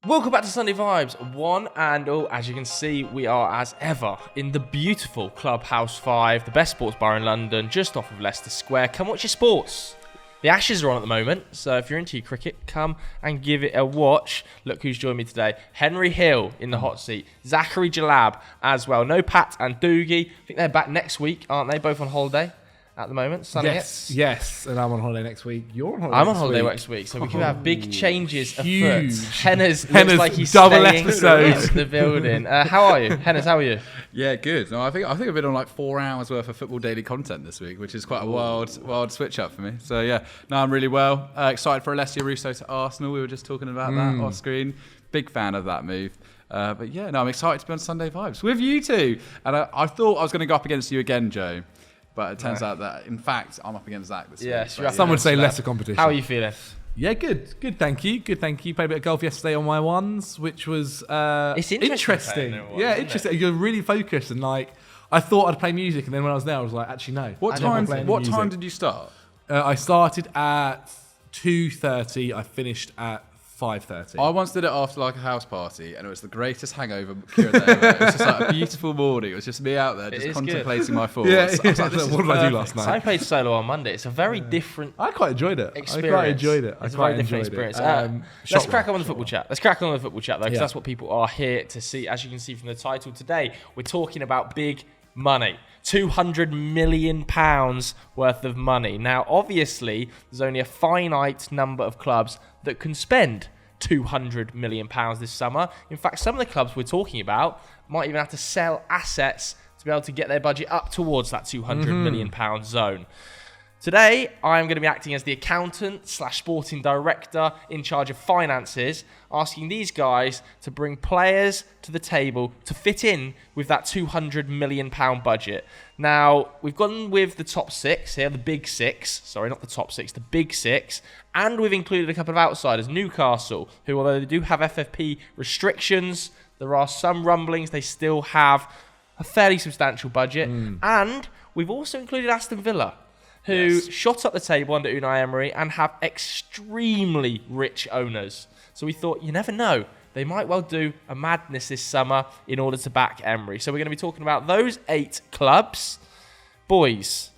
Welcome back to Sunday Vibes, one and all. As you can see, we are, as ever, in the beautiful Clubhouse 5, the best sports bar in London, just off of Leicester Square. Come watch your sports. The Ashes are on at the moment, so if you're into your cricket, come and give it a watch. Look who's joined me today. Henry Hill in the hot seat. Zachary Jalab as well. No Pat and Doogie. I think they're back next week, aren't they? Both on holiday at the moment. Yes, and I'm on holiday next week. You're on holiday I'm on holiday next week, so we could have big changes huge. afoot. Henna's looks like he's double staying episode in the building. How are you? Henna's, how are you? Yeah, good. No, I think I've been on like 4 hours worth of football daily content this week, which is quite a wild switch up for me. So yeah, no, I'm really well. Excited for Alessia Russo to Arsenal. We were just talking about that off screen. Big fan of that move. But yeah, no, I'm excited to be on Sunday Vibes with you two. And I thought I was going to go up against you again, Joe. But it turns out that, in fact, I'm up against Zach this week. Yes, some would say lesser competition. How are you feeling? Yeah, good. Good, thank you. Played a bit of golf yesterday on my ones, which was It's interesting. Interesting. You're really focused and like, I thought I'd play music, and then when I was there, I was like, actually, no. What time did you start? I started at 2:30. I finished at 5:30. I once did it after like a house party, and it was the greatest hangover cure that ever. It was just like a beautiful morning. It was just me out there, just contemplating my thoughts. Yeah, I was like, what did I do last night? I played solo on Monday. It's a very different I quite enjoyed it. experience. It's a very different experience. Let's crack on with the football chat. Let's crack on with the football chat, though, because that's what people are here to see. As you can see from the title today, we're talking about big money. £200 million worth of money. Now, obviously, there's only a finite number of clubs that can spend £200 million this summer. In fact, some of the clubs we're talking about might even have to sell assets to be able to get their budget up towards that £200 million zone. Today, I'm going to be acting as the accountant / sporting director in charge of finances, asking these guys to bring players to the table to fit in with that £200 million budget. Now, we've gone with the top 6 here, the big 6. Sorry, not the top 6, the big 6. And we've included a couple of outsiders, Newcastle, who, although they do have FFP restrictions, there are some rumblings they still have a fairly substantial budget. And we've also included Aston Villa, who shot up the table under Unai Emery and have extremely rich owners. So we thought, you never know, they might well do a madness this summer in order to back Emery. So we're going to be talking about those 8 clubs. Boys,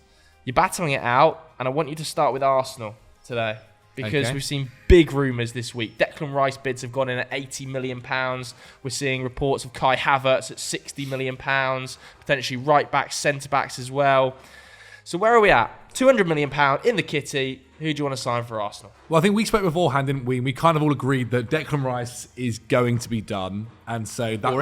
you're battling it out, and I want you to start with Arsenal today, because we've seen big rumours this week. Declan Rice bids have gone in at £80 million. We're seeing reports of Kai Havertz at £60 million, potentially right-backs, centre-backs as well. So where are we at? £200 million in the kitty. Who do you want to sign for Arsenal? Well, I think we spoke beforehand, didn't we? We kind of all agreed that Declan Rice is going to be done, and so that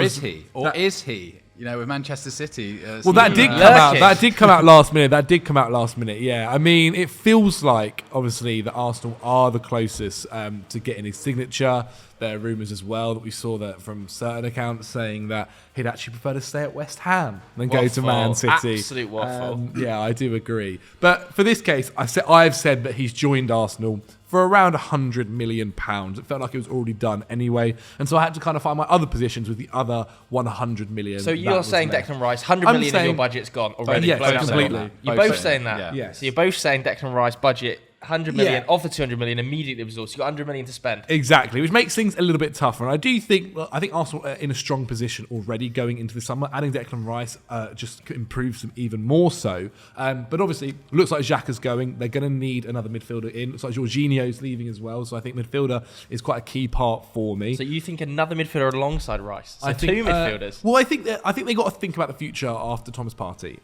is he? You know, with Manchester City. Well, that did come out. That did come out last minute. Yeah, I mean, it feels like obviously that Arsenal are the closest to getting his signature. There are rumours as well that we saw that from certain accounts saying that he'd actually prefer to stay at West Ham than go to Man City. Absolute waffle. Yeah, I do agree. But for this case, I've said that he's joined Arsenal for around £100 million. It felt like it was already done anyway. And so I had to kind of find my other positions with the other £100 million. So you're saying Declan Rice, £100 million of your budget's gone already? Yes, completely. You're both saying that? Yes. So you're both saying Declan Rice budget, 100 million of the 200 million immediately absorbed. So you've got 100 million to spend. Exactly, which makes things a little bit tougher. And I think Arsenal are in a strong position already going into the summer. Adding Declan Rice just improves them even more so. But obviously, looks like Xhaka's going. They're going to need another midfielder in. Looks like Jorginho's leaving as well. So I think midfielder is quite a key part for me. So you think another midfielder alongside Rice? So two midfielders? Well, I think they got to think about the future after Thomas Partey.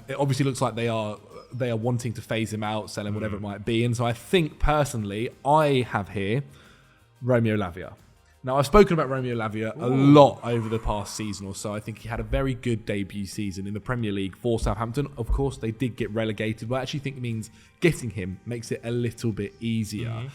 It obviously looks like they are wanting to phase him out, sell him, whatever it might be. And so I think, personally, I have here Romeo Lavia. Now, I've spoken about Romeo Lavia a lot over the past season or so. I think he had a very good debut season in the Premier League for Southampton. Of course, they did get relegated, but I actually think it means getting him makes it a little bit easier.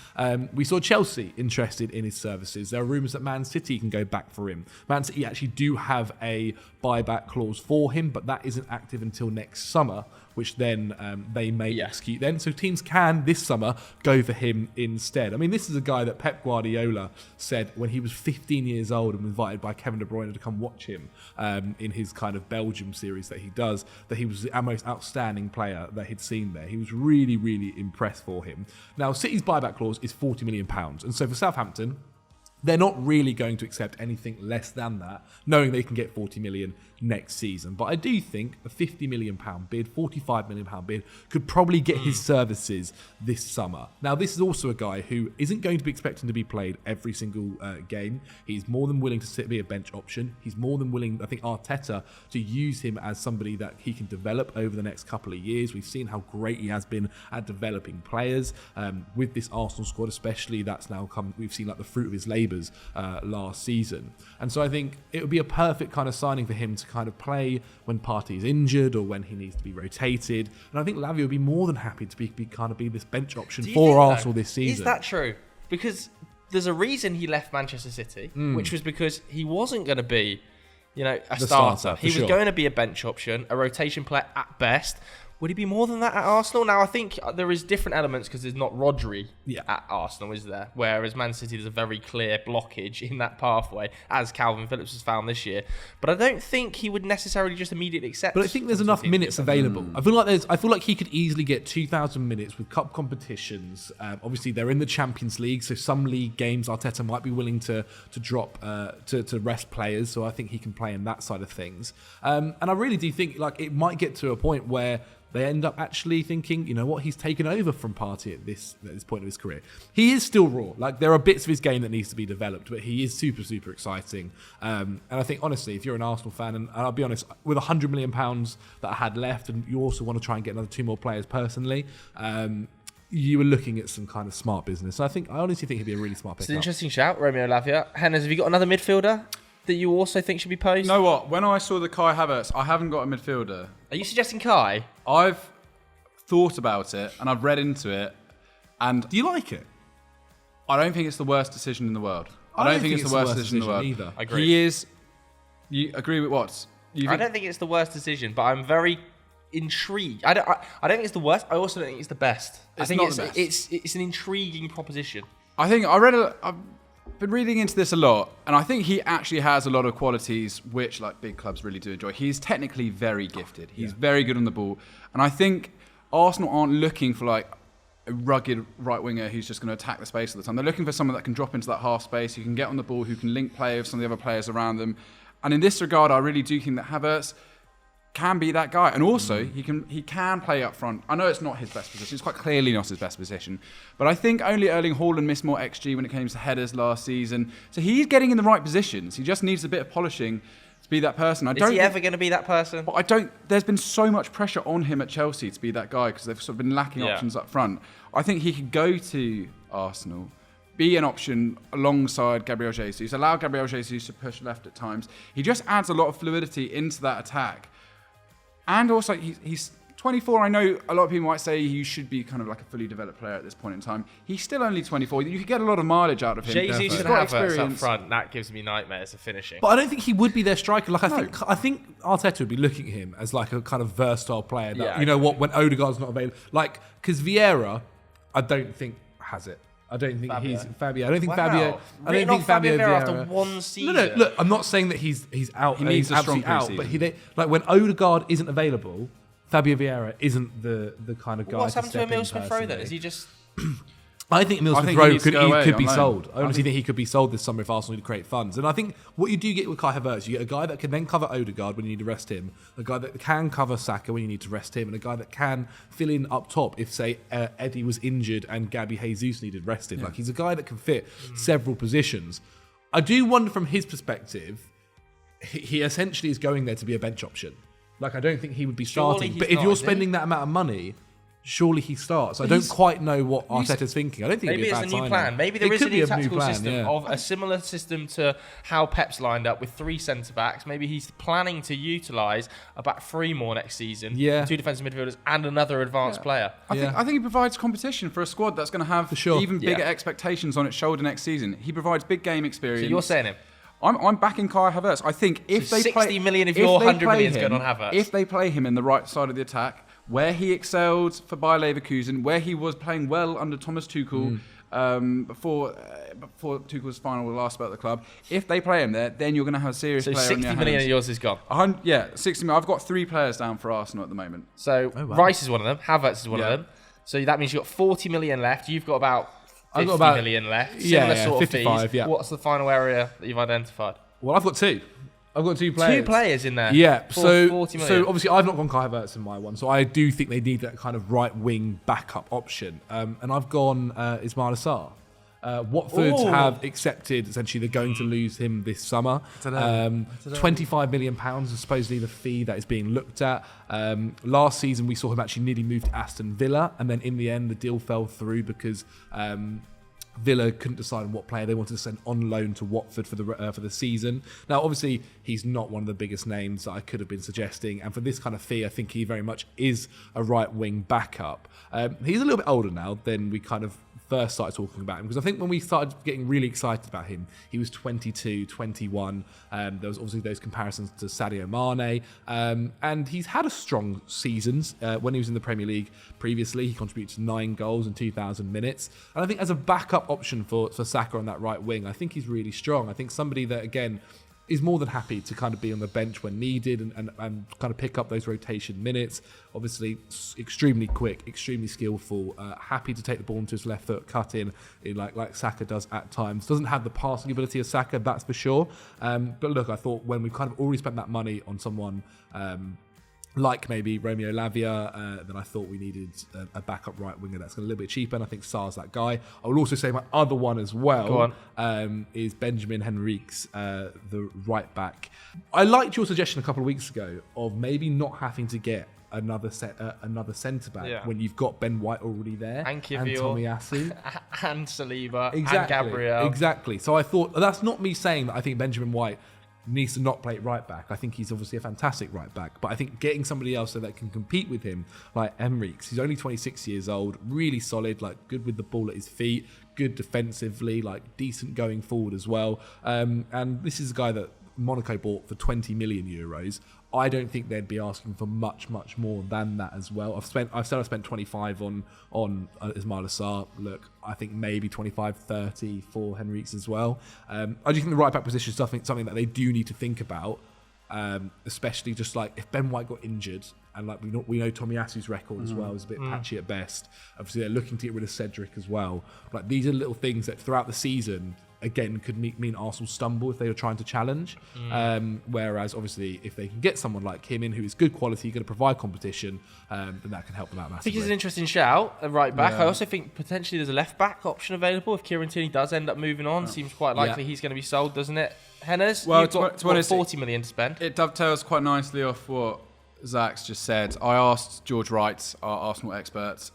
We saw Chelsea interested in his services. There are rumours that Man City can go back for him. Man City actually do have a buyback clause for him, but that isn't active until next summer, which then they may execute then. So teams can, this summer, go for him instead. I mean, this is a guy that Pep Guardiola said when he was 15 years old and was invited by Kevin De Bruyne to come watch him in his kind of Belgium series that he does, that he was the most outstanding player that he'd seen there. He was really, really impressed for him. Now, City's buyback clause is £40 million. And so for Southampton, they're not really going to accept anything less than that, knowing they can get 40 million next season. But I do think a £50 million bid, £45 million bid could probably get his services this summer. Now, this is also a guy who isn't going to be expecting to be played every single game. He's more than willing to be a bench option. He's more than willing, I think, Arteta to use him as somebody that he can develop over the next couple of years. We've seen how great he has been at developing players with this Arsenal squad, especially. That's now come. We've seen like the fruit of his labours last season, and so I think it would be a perfect kind of signing for him to kind of play when Partey is injured or when he needs to be rotated. And I think Lavia would be more than happy to be this bench option for Arsenal this season. Is that true? Because there's a reason he left Manchester City, which was because he wasn't going to be, a starter. He was going to be a bench option, a rotation player at best. Would he be more than that at Arsenal? Now, I think there is different elements because there's not Rodri at Arsenal, is there? Whereas Man City, there's a very clear blockage in that pathway, as Calvin Phillips has found this year. But I don't think he would necessarily just immediately accept. But I think there's enough minutes available. I feel like he could easily get 2,000 minutes with cup competitions. Obviously, they're in the Champions League, so some league games Arteta might be willing to drop to rest players. So I think he can play in that side of things. And I really do think like it might get to a point where they end up actually thinking, you know what, he's taken over from Partey at this point of his career. He is still raw. Like, there are bits of his game that needs to be developed, but he is super, super exciting. And I think, honestly, if you're an Arsenal fan, and I'll be honest, with £100 million that I had left, and you also want to try and get another 2 more players personally, you were looking at some kind of smart business. So I honestly think he'd be a really smart pick. It's an interesting shout, Romeo Lavia. Henners, have you got another midfielder that you also think should be posed? You know what? When I saw the Kai Havertz, I haven't got a midfielder. Are you suggesting Kai? I've thought about it and I've read into it. And do you like it? I don't think it's the worst decision in the world. I don't think it's the worst decision in the world either. I agree. He is. You agree with what? I don't think it's the worst decision, but I'm very intrigued. I don't think it's the worst. I also don't think it's the best. I think it's an intriguing proposition. I think I've been reading into this a lot, and I think he actually has a lot of qualities which like big clubs really do enjoy. He's technically very gifted. He's very good on the ball, and I think Arsenal aren't looking for like a rugged right winger who's just going to attack the space all the time. They're looking for someone that can drop into that half space, who can get on the ball, who can link play with some of the other players around them. And in this regard, I really do think that Havertz can be that guy, and also he can play up front. I know it's not his best position; it's quite clearly not his best position. But I think only Erling Haaland missed more XG when it came to headers last season, so he's getting in the right positions. He just needs a bit of polishing to be that person. Is he ever going to be that person? But I don't. There's been so much pressure on him at Chelsea to be that guy because they've sort of been lacking options up front. I think he could go to Arsenal, be an option alongside Gabriel Jesus, allow Gabriel Jesus to push left at times. He just adds a lot of fluidity into that attack. And also, he's 24. I know a lot of people might say he should be kind of like a fully developed player at this point in time. He's still only 24. You could get a lot of mileage out of him. Jesus and Havertz up front, that gives me nightmares of finishing. But I don't think he would be their striker. Like I think Arteta would be looking at him as like a kind of versatile player. That, you know what, when Odegaard's not available, like because Vieira, I don't think has it. I don't think he's Fabio. I don't think Fabio. I don't think Fabio Vieira after one season. No. Look, I'm not saying that he's out. He needs a strong out. But like when Odegaard isn't available, Fabio Vieira isn't the kind of guy. What's to happened to Emile Smith-Rowe then? Is he just? I think Emile Smith-Rowe could be sold. I honestly think he could be sold this summer if Arsenal need to create funds. And I think what you do get with Kai Havertz, you get a guy that can then cover Odegaard when you need to rest him, a guy that can cover Saka when you need to rest him, and a guy that can fill in up top if, say, Eddie was injured and Gabby Jesus needed rested. Yeah. Like, he's a guy that can fit several positions. I do wonder from his perspective, he essentially is going there to be a bench option. Like, I don't think he would be starting. But if you're spending that amount of money, surely he starts. I don't quite know what Arteta's thinking. I don't think maybe it'd be a it's bad a new signing. plan. Maybe there is a new tactical system of a similar system to how Pep's lined up with 3 centre-backs. Maybe he's planning to utilise about 3 more next season. 2 defensive midfielders and another advanced player. I think he provides competition for a squad that's going to have even bigger expectations on its shoulder next season. He provides big game experience. So you're saying him? I'm backing Kai Havertz. I think if they 60 million of your 100 million is going on Havertz. If they play him in the right side of the attack, where he excelled for Bayer Leverkusen, where he was playing well under Thomas Tuchel before Tuchel's final last spell at the club. If they play him there, then you're going to have a serious player on your hands. 60 million of yours is gone. 60 million. I've got 3 players down for Arsenal at the moment. So Rice is one of them. Havertz is one of them. So that means you've got 40 million left. You've got about I've got about 50 million left. Yeah, Similar sort of 55, fees. yeah. What's the final area that you've identified? Well, I've got two. I've got 2 players. 2 players in there. Yeah, For 40 million. so obviously I've not gone Kai Havertz in my one, so I do think they need that kind of right wing backup option. And I've gone Ismail Assar. Watford have accepted essentially they're going to lose him this summer. £25 million is supposedly the fee that is being looked at. Last season we saw him actually nearly move to Aston Villa, and then in the end the deal fell through because Villa couldn't decide on what player they wanted to send on loan to Watford for the season. Now, obviously, he's not one of the biggest names that I could have been suggesting, and for this kind of fee, I think he very much is a right wing backup. He's a little bit older now than we kind of first started talking about him, because I think when we started getting really excited about him, he was 22, 21. There was obviously those comparisons to Sadio Mane, and he's had a strong seasons. When he was in the Premier League previously, he contributed to 9 goals in 2,000 minutes. And I think as a backup option for Saka on that right wing, I think he's really strong. I think somebody that, again, is more than happy to kind of be on the bench when needed and kind of pick up those rotation minutes. Obviously, extremely quick, extremely skillful, happy to take the ball into his left foot, cut in like Saka does at times. Doesn't have the passing ability of Saka, that's for sure. But look, I thought when we've kind of already spent that money on someone like maybe Romeo Lavia, then I thought we needed a backup right winger that's a little bit cheaper, and I think Sarr's that guy. I will also say my other one as well is Benjamin Henriques, the right back. I liked your suggestion a couple of weeks ago of maybe not having to get another centre back when you've got Ben White already there, and Tomiyasu, and Saliba, and Gabriel. Exactly. So I thought that's not me saying that I think Benjamin White needs to not play right back. I think he's obviously a fantastic right back, but I think getting somebody else so that can compete with him, like Henriques, he's only 26 years old, really solid, like good with the ball at his feet, good defensively, like decent going forward as well. And this is a guy that Monaco bought for 20 million euros. I don't think they'd be asking for much more than that as well. I've spent 25 on Ismail Assar. Look, I think maybe 25, 30 for Henriques as well. I do think the right back position is something that they do need to think about, especially just like if Ben White got injured, and like we know Tomiyasu's record as well is a bit patchy at best. Obviously, they're looking to get rid of Cedric as well. Like these are little things that throughout the season, again, could mean Arsenal stumble if they were trying to challenge. Whereas, obviously, if they can get someone like him in who is good quality, going to provide competition, then that can help them out massively. I think it's an interesting shout, a right back. I also think potentially there's a left back option available if Kieran Tierney does end up moving on. Seems quite likely he's going to be sold, doesn't it? Henners, well, you've got 40 million to spend. It dovetails quite nicely off what Zach's just said. I asked George Wright, our Arsenal expert,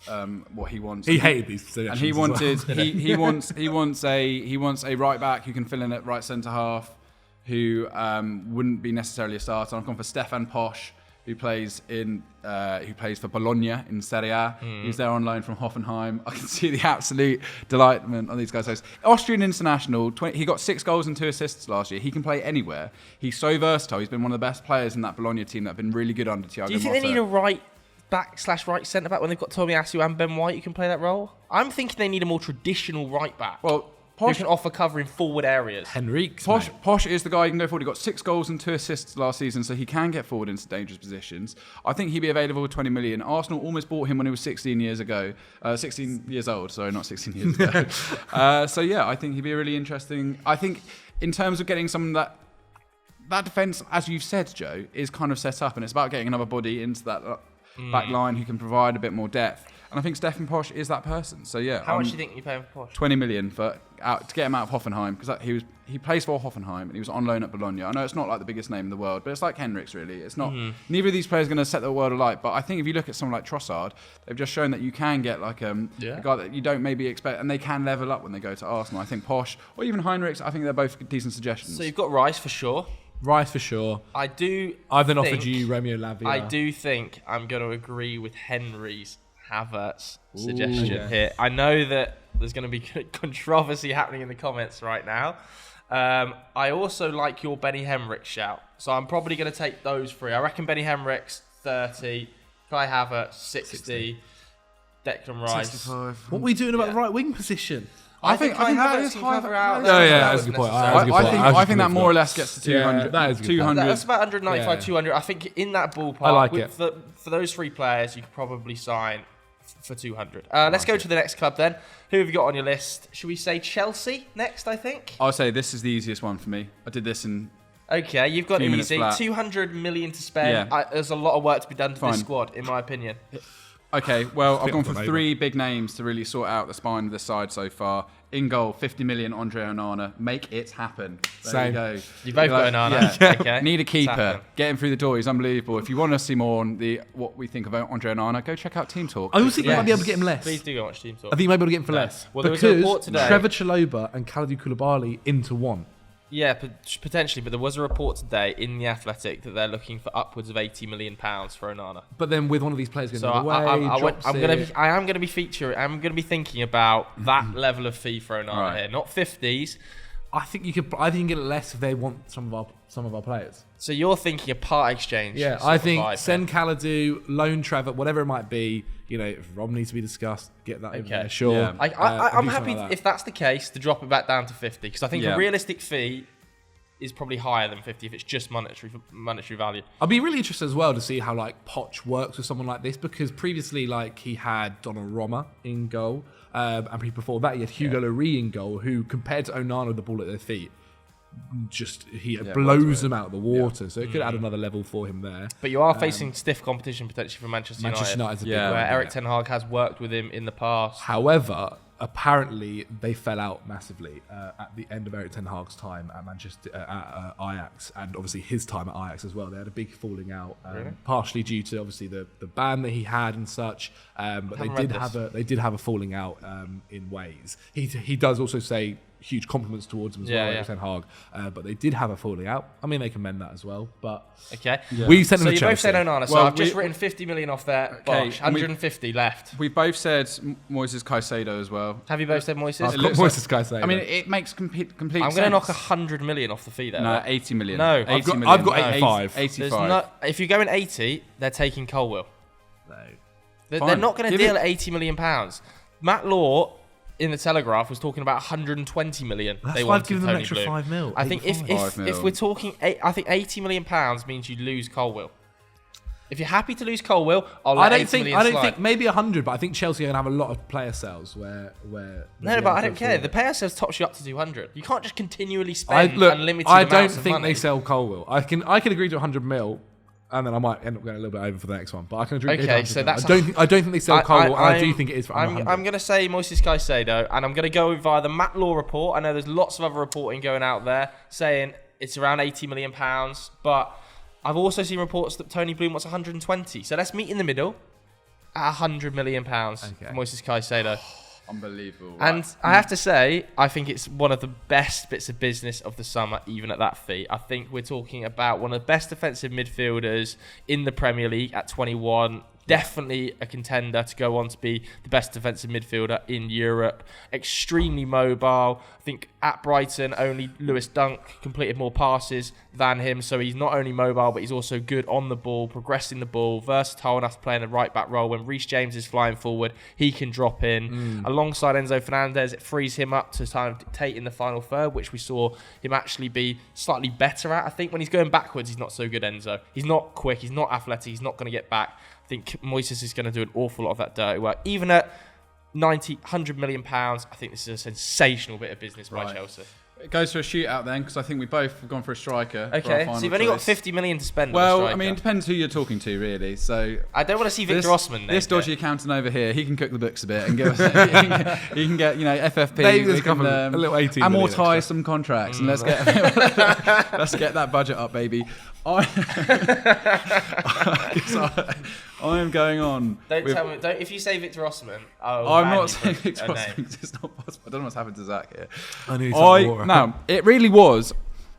what he wants. He hated these suggestions. And he wanted he wants a right back who can fill in at right centre half, who wouldn't be necessarily a starter. I've gone for Stefan Posch, who plays for Bologna in Serie A. He's there on loan from Hoffenheim. I can see the absolute delightment on these guys' Austrian international. He got 6 goals and 2 assists last year. He can play anywhere. He's so versatile. He's been one of the best players in that Bologna team that have been really good under Thiago Motta. Do you think they need a right back / right centre back when they've got Tomiyasu and Ben White who can play that role? I'm thinking they need a more traditional right back. Well, Posh can offer cover in forward areas. Henriques, Posh is the guy who can go forward. He got 6 goals and 2 assists last season, so he can get forward into dangerous positions. I think he'd be available for 20 million. Arsenal almost bought him when he was 16 years old. Sorry, not 16 years ago. So yeah, I think he'd be really interesting. I think in terms of getting someone that defence, as you've said, Joe, is kind of set up, and it's about getting another body into that back line who can provide a bit more depth. And I think Stefan Posch is that person. So yeah. How much do you think you're paying for Posch? 20 million to get him out of Hoffenheim, because he plays for Hoffenheim and he was on loan at Bologna. I know it's not like the biggest name in the world, but it's like Henriques really. It's not. Neither of these players are going to set the world alight. But I think if you look at someone like Trossard, they've just shown that you can get like a guy that you don't maybe expect, and they can level up when they go to Arsenal. I think Posch or even Henriques, I think they're both decent suggestions. So you've got Rice for sure. Rice for sure. I've then offered you Romeo Lavia. I do think I'm going to agree with Henry's Havertz suggestion here. I know that there's going to be controversy happening in the comments right now. I also like your Benny Henriques shout, so I'm probably going to take those 3. I reckon Benny Henriques 30, Kai Havertz 60. Declan Rice 65. What are we doing about the right wing position? I think that is high. That's a good point. I think that more or less gets to 200. That is 200. That's about 195, 200. I think in that ballpark, I like it. For those 3 players, you could probably sign for 200. Let's go to the next club then. Who have you got on your list? Should we say Chelsea next, I think? I'll say this is the easiest one for me. I did this in... Okay, you've got minutes easy. flat. 200 million to spend. Yeah. There's a lot of work to be done to this squad, in my opinion. Okay, well, I've gone for I've got 3 big names to really sort out the spine of the side so far. In goal, 50 million, Andre Onana. Make it happen. There Same. you go. You both got Onana. Yeah. Okay. Need a keeper. happening. Get him through the door. He's unbelievable. If you want to see more on what we think about Andre Onana, go check out Team Talk. I also think you Yes. might be able to get him less. Please do go watch Team Talk. I think you might be able to get him for less. Well, there was a report today. Trevor Chalobah and Kalidou Koulibaly into one. Yeah, potentially, but there was a report today in The Athletic that they're looking for upwards of £80 million for Onana. But then with one of these players going So away, I am going to be featuring. I'm going to be thinking about that level of fee for Onana here, not 50s. I think you can get it less if they want some of our players. So you're thinking a part exchange? Yeah, I think send Kalidou, loan Trevor, whatever it might be. If Rob needs to be discussed, get that over there. Sure. Yeah. I'm do happy something like that. if that's the case to drop it back down to 50 because I think a realistic fee is probably higher than 50 if it's just monetary value. I'd be really interested as well to see how Poch works with someone like this because previously he had Donnarumma in goal, and before that he had Hugo Lloris in goal, who compared to Onana with the ball at their feet, blows them out of the water. Yeah. So it could add another level for him there. But you are facing stiff competition potentially from Manchester United's a big where one, Erik Ten Hag has worked with him in the past. However, apparently they fell out massively at the end of Erik Ten Hag's time at Ajax, and obviously his time at Ajax as well. They had a big falling out, partially due to obviously the ban that he had and such. But they did have a falling out in ways. He does also say huge compliments towards him as well, Erik Ten Hag. But they did have a falling out. I mean, they can mend that as well. But we sent them to Chelsea. So you both said Onana. So I've just written 50 million off there. Okay, 150 left. We both said Moises Caicedo as well. Have you both said Moises? I've got Moises Caicedo. I mean, it makes complete sense. I'm going to knock 100 million off the fee there. No, 80 million. No. 80 million. I've got 85. 85. If you're going 80, they're taking Colwill. No. They're not going to deal at 80 million pounds. Matt Law in the Telegraph was talking about 120 million. That's they why I've wanted given them Tony an extra Bloom. 5 mil. I think if we're talking, I think 80 million pounds means you lose Colwill. If you're happy to lose Colwill, I'll let 80 million slide. I don't think maybe 100, but I think Chelsea are going to have a lot of player sales where no, but I don't care. The player sales tops you up to 200. You can't just continually spend unlimited amounts of money. I don't think they sell Colwill. I can agree to 100 mil. And then I might end up going a little bit over for the next one, but I can agree. Okay, so that's. I don't think they sell Colwill. I do think it is for I'm going to say Moises Caicedo, and I'm going to go via the Matt Law report. I know there's lots of other reporting going out there saying it's around 80 million pounds, but I've also seen reports that Tony Bloom wants 120. So let's meet in the middle at 100 million pounds for Moises Caicedo. Unbelievable. And I have to say, I think it's one of the best bits of business of the summer, even at that fee. I think we're talking about one of the best defensive midfielders in the Premier League at 21. Definitely a contender to go on to be the best defensive midfielder in Europe. Extremely mobile. I think at Brighton, only Lewis Dunk completed more passes than him. So he's not only mobile, but he's also good on the ball, progressing the ball, versatile enough to play in a right-back role. When Reece James is flying forward, he can drop in. Alongside Enzo Fernandez, it frees him up to kind of dictate in the final third, which we saw him actually be slightly better at. I think when he's going backwards, he's not so good, Enzo. He's not quick, he's not athletic, he's not going to get back. I think Moises is going to do an awful lot of that dirty work. Even at 90, 100 million pounds, I think this is a sensational bit of business by Chelsea. It goes for a shootout then, because I think we both have gone for a striker. Okay, so you've only got 50 million to spend. Well, I mean, it depends who you're talking to, really. So I don't want to see Victor Osman. This dodgy accountant over here, he can cook the books a bit and give us. he can get, FFP. Maybe we can a little 18 amortise some contracts and let's get that budget up, baby. I am going on. Don't tell me. If you say Victor Osman, I'm not saying Victor Osman. It's not possible. I don't know what's happened to Zach here. No, it really was.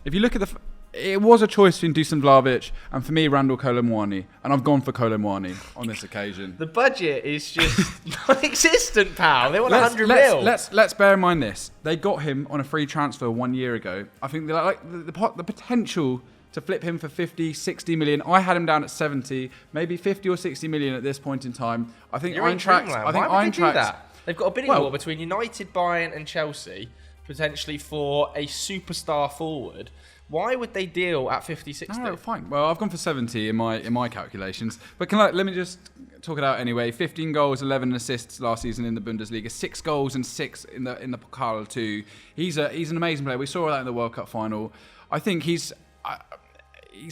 If you look at it was a choice between Dusan Vlahovic and for me Randall Kolo Muani, and I've gone for Kolo Muani on this occasion. The budget is just non-existent, pal. They want 100 mil. Let's bear in mind this. They got him on a free transfer 1 year ago. I think the potential to flip him for 50, 60 million. I had him down at 70, maybe 50 or 60 million at this point in time. I think Eintracht. Why would they do that? They've got a bidding war between United, Bayern, and Chelsea, potentially for a superstar forward. Why would they deal at 50, 60? No, fine. Well, I've gone for 70 in my calculations. But let me just talk it out anyway. 15 goals, 11 assists last season in the Bundesliga. 6 goals and 6 in the Pokal too. He's an amazing player. We saw that in the World Cup final. I think he's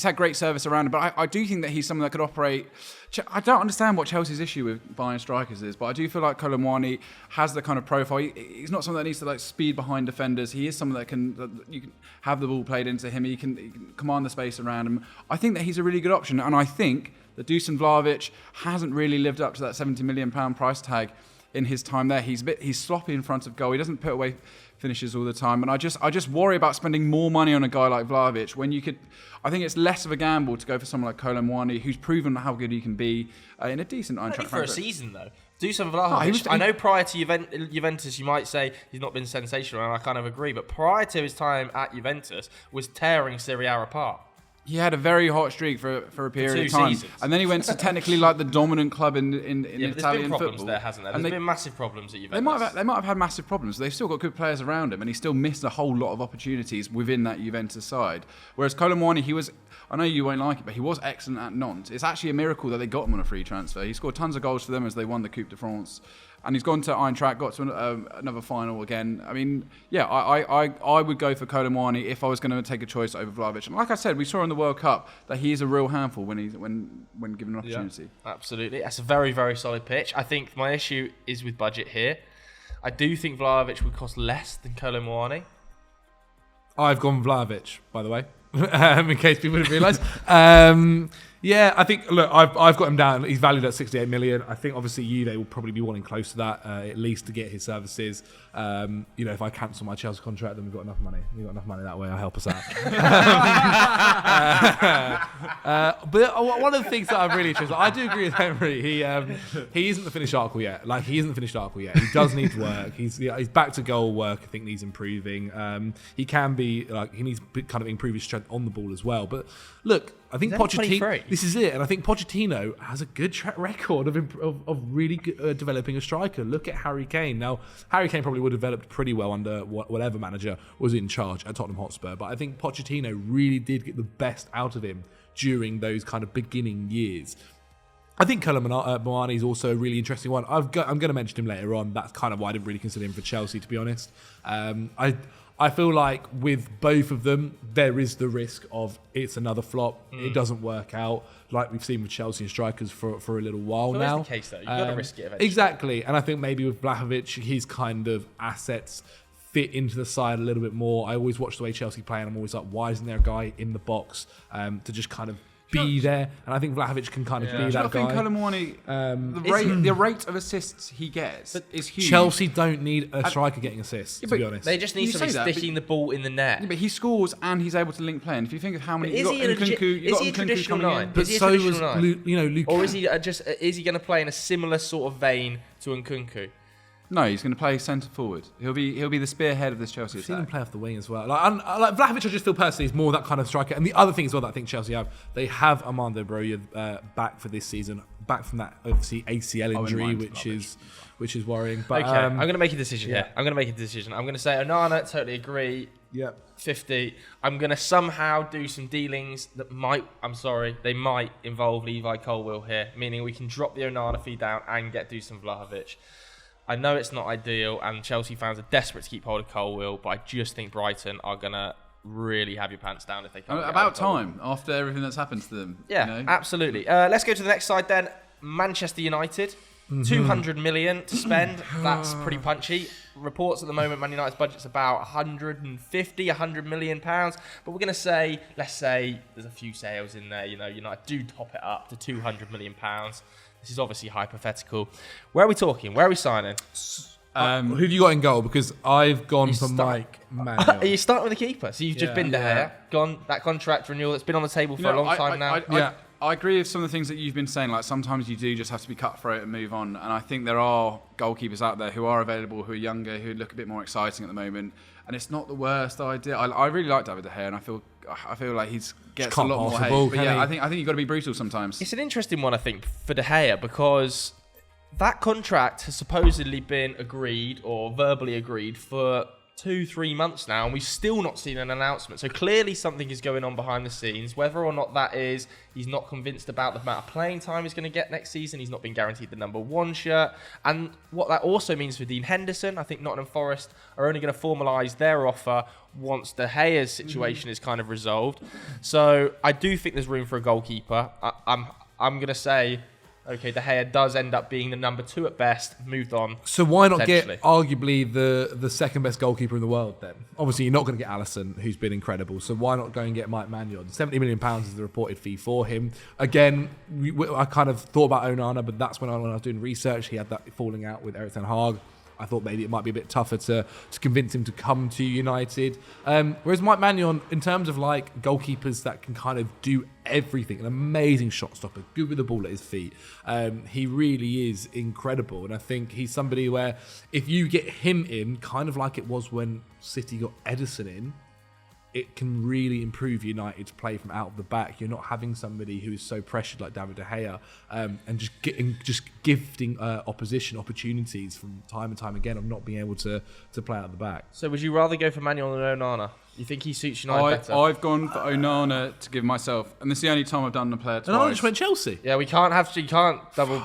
had great service around him, but I do think that he's someone that could operate. I don't understand what Chelsea's issue with buying strikers is, but I do feel like Kolo Muani has the kind of profile. He's not someone that needs to like speed behind defenders. He is someone that you can have the ball played into him. He can command the space around him. I think that he's a really good option, and I think that Dusan Vlahovic hasn't really lived up to that £70 million price tag in his time there. He's sloppy in front of goal. He doesn't put away finishes all the time, and I just worry about spending more money on a guy like Vlahovic when you could. I think it's less of a gamble to go for someone like Kolo Muani, who's proven how good he can be in a decent Eintracht for a season though. Dusan Vlahovic. I know prior to Juventus, you might say he's not been sensational, and I kind of agree. But prior to his time at Juventus, was tearing Serie A apart. He had a very hot streak for a period of time, and then he went to technically like the dominant club in Italian football. There's been problems football. there, hasn't there? There's been massive problems at Juventus. They might have had massive problems. They've still got good players around him, and he still missed a whole lot of opportunities within that Juventus side. Whereas Kolo Muani, I know you won't like it, but he was excellent at Nantes. It's actually a miracle that they got him on a free transfer. He scored tons of goals for them as they won the Coupe de France. And he's gone to Eintracht, got to another final again. I mean, yeah, I would go for Kolo Muani if I was going to take a choice over Vlahovic. And like I said, we saw in the World Cup that he is a real handful when given an opportunity. Yeah, absolutely. That's a very, very solid pitch. I think my issue is with budget here. I do think Vlahovic would cost less than Kolo Muani. I've gone Vlahovic, by the way, in case people didn't realise. Yeah, I think, look, I've got him down. He's valued at 68 million. I think, obviously, Juve will probably be wanting close to that, at least to get his services. If I cancel my Chelsea contract, then we've got enough money. We've got enough money that way. I'll help us out. But one of the things that I'm really interested in, I do agree with Henry. He isn't the finished article yet. He does need to work. He's back to goal work. I think needs improving. He can be, he needs to kind of improve his strength on the ball as well. But look, I think Pochettino. This is it, and I think Pochettino has a good track record of really good, developing a striker. Look at Harry Kane. Now, Harry Kane probably would have developed pretty well under whatever manager was in charge at Tottenham Hotspur, but I think Pochettino really did get the best out of him during those kind of beginning years. I think Kolo Muani is also a really interesting one. I'm going to mention him later on. That's kind of why I didn't really consider him for Chelsea, to be honest. I feel like with both of them, there is the risk of it's another flop. It doesn't work out, like we've seen with Chelsea and strikers for a little while now. That's the case, though. You've got to risk it eventually. Exactly. And I think maybe with Vlahovic, his kind of assets fit into the side a little bit more. I always watch the way Chelsea play, and I'm always like, why isn't there a guy in the box to just kind of be there? And I think Vlahovic can kind of be that guy. I think Kolo Muani, the rate of assists he gets is huge. Chelsea don't need a striker getting assists, to be honest. They just need somebody sticking the ball in the net. Yeah, but he scores and he's able to link play. And if you think of how many... Is he a traditional nine? But so was Lukaku. Or is he going to play in a similar sort of vein to Nkunku? No, he's going to play centre forward. He'll be the spearhead of this Chelsea attack. I've seen him play off the wing as well. Like Vlahovic, I just feel personally is more that kind of striker. And the other thing as well that I think Chelsea have, they have Armando Broja back for this season, back from that obviously ACL injury, which is worrying. But okay, I'm going to make a decision here. I'm going to say Onana, totally agree. Yep. 50. I'm going to somehow do some dealings that might involve Levi Colwill here, meaning we can drop the Onana fee down and get Dusan Vlahovic. I know it's not ideal, and Chelsea fans are desperate to keep hold of Colwill, but I just think Brighton are going to really have your pants down if they can't. About time, after everything that's happened to them. Yeah, absolutely. Let's go to the next side then. Manchester United, 200 million to spend. That's pretty punchy. Reports at the moment, Man United's budget's about 100 million pounds. But we're going to say, let's say there's a few sales in there. United do top it up to 200 million pounds. This is obviously hypothetical. Where are we talking? Where are we signing? Who have you got in goal? Because I've gone for Mike Manuel. Are you starting with the keeper? So you've just been De Gea, gone that contract renewal that's been on the table for a long time now. I agree with some of the things that you've been saying. Like sometimes you do just have to be cutthroat and move on. And I think there are goalkeepers out there who are available, who are younger, who look a bit more exciting at the moment. And it's not the worst idea. I really like David De Gea, and I feel like he's gets a lot more hate. But yeah, I think you've got to be brutal sometimes. It's an interesting one, I think, for De Gea, because that contract has supposedly been agreed or verbally agreed for 2-3 months now, and we've still not seen an announcement. So clearly something is going on behind the scenes. Whether or not that is, he's not convinced about the amount of playing time he's going to get next season. He's not been guaranteed the number 1 shirt. And what that also means for Dean Henderson, I think Nottingham Forest are only going to formalise their offer once De Gea's situation is kind of resolved. So I do think there's room for a goalkeeper. I'm going to say, okay, De Gea does end up being the number 2 at best, moved on. So why not get arguably the second best goalkeeper in the world then? Obviously, you're not going to get Alisson, who's been incredible. So why not go and get Mike Maignan? £70 million is the reported fee for him. Again, I kind of thought about Onana, but that's when I was doing research. He had that falling out with Erik ten Hag. I thought maybe it might be a bit tougher to convince him to come to United. Whereas Mike Maignan, in terms of like goalkeepers that can kind of do everything, an amazing shot stopper, good with the ball at his feet. He really is incredible. And I think he's somebody where if you get him in, kind of like it was when City got Ederson in, it can really improve United's play from out of the back. You're not having somebody who is so pressured like David De Gea, and just gifting opposition opportunities from time and time again of not being able to play out of the back. So would you rather go for Manuel than Onana? You think he suits United better? I've gone for Onana to give myself, and this is the only time I've done the player twice. And I just went Chelsea. Yeah, you can't double.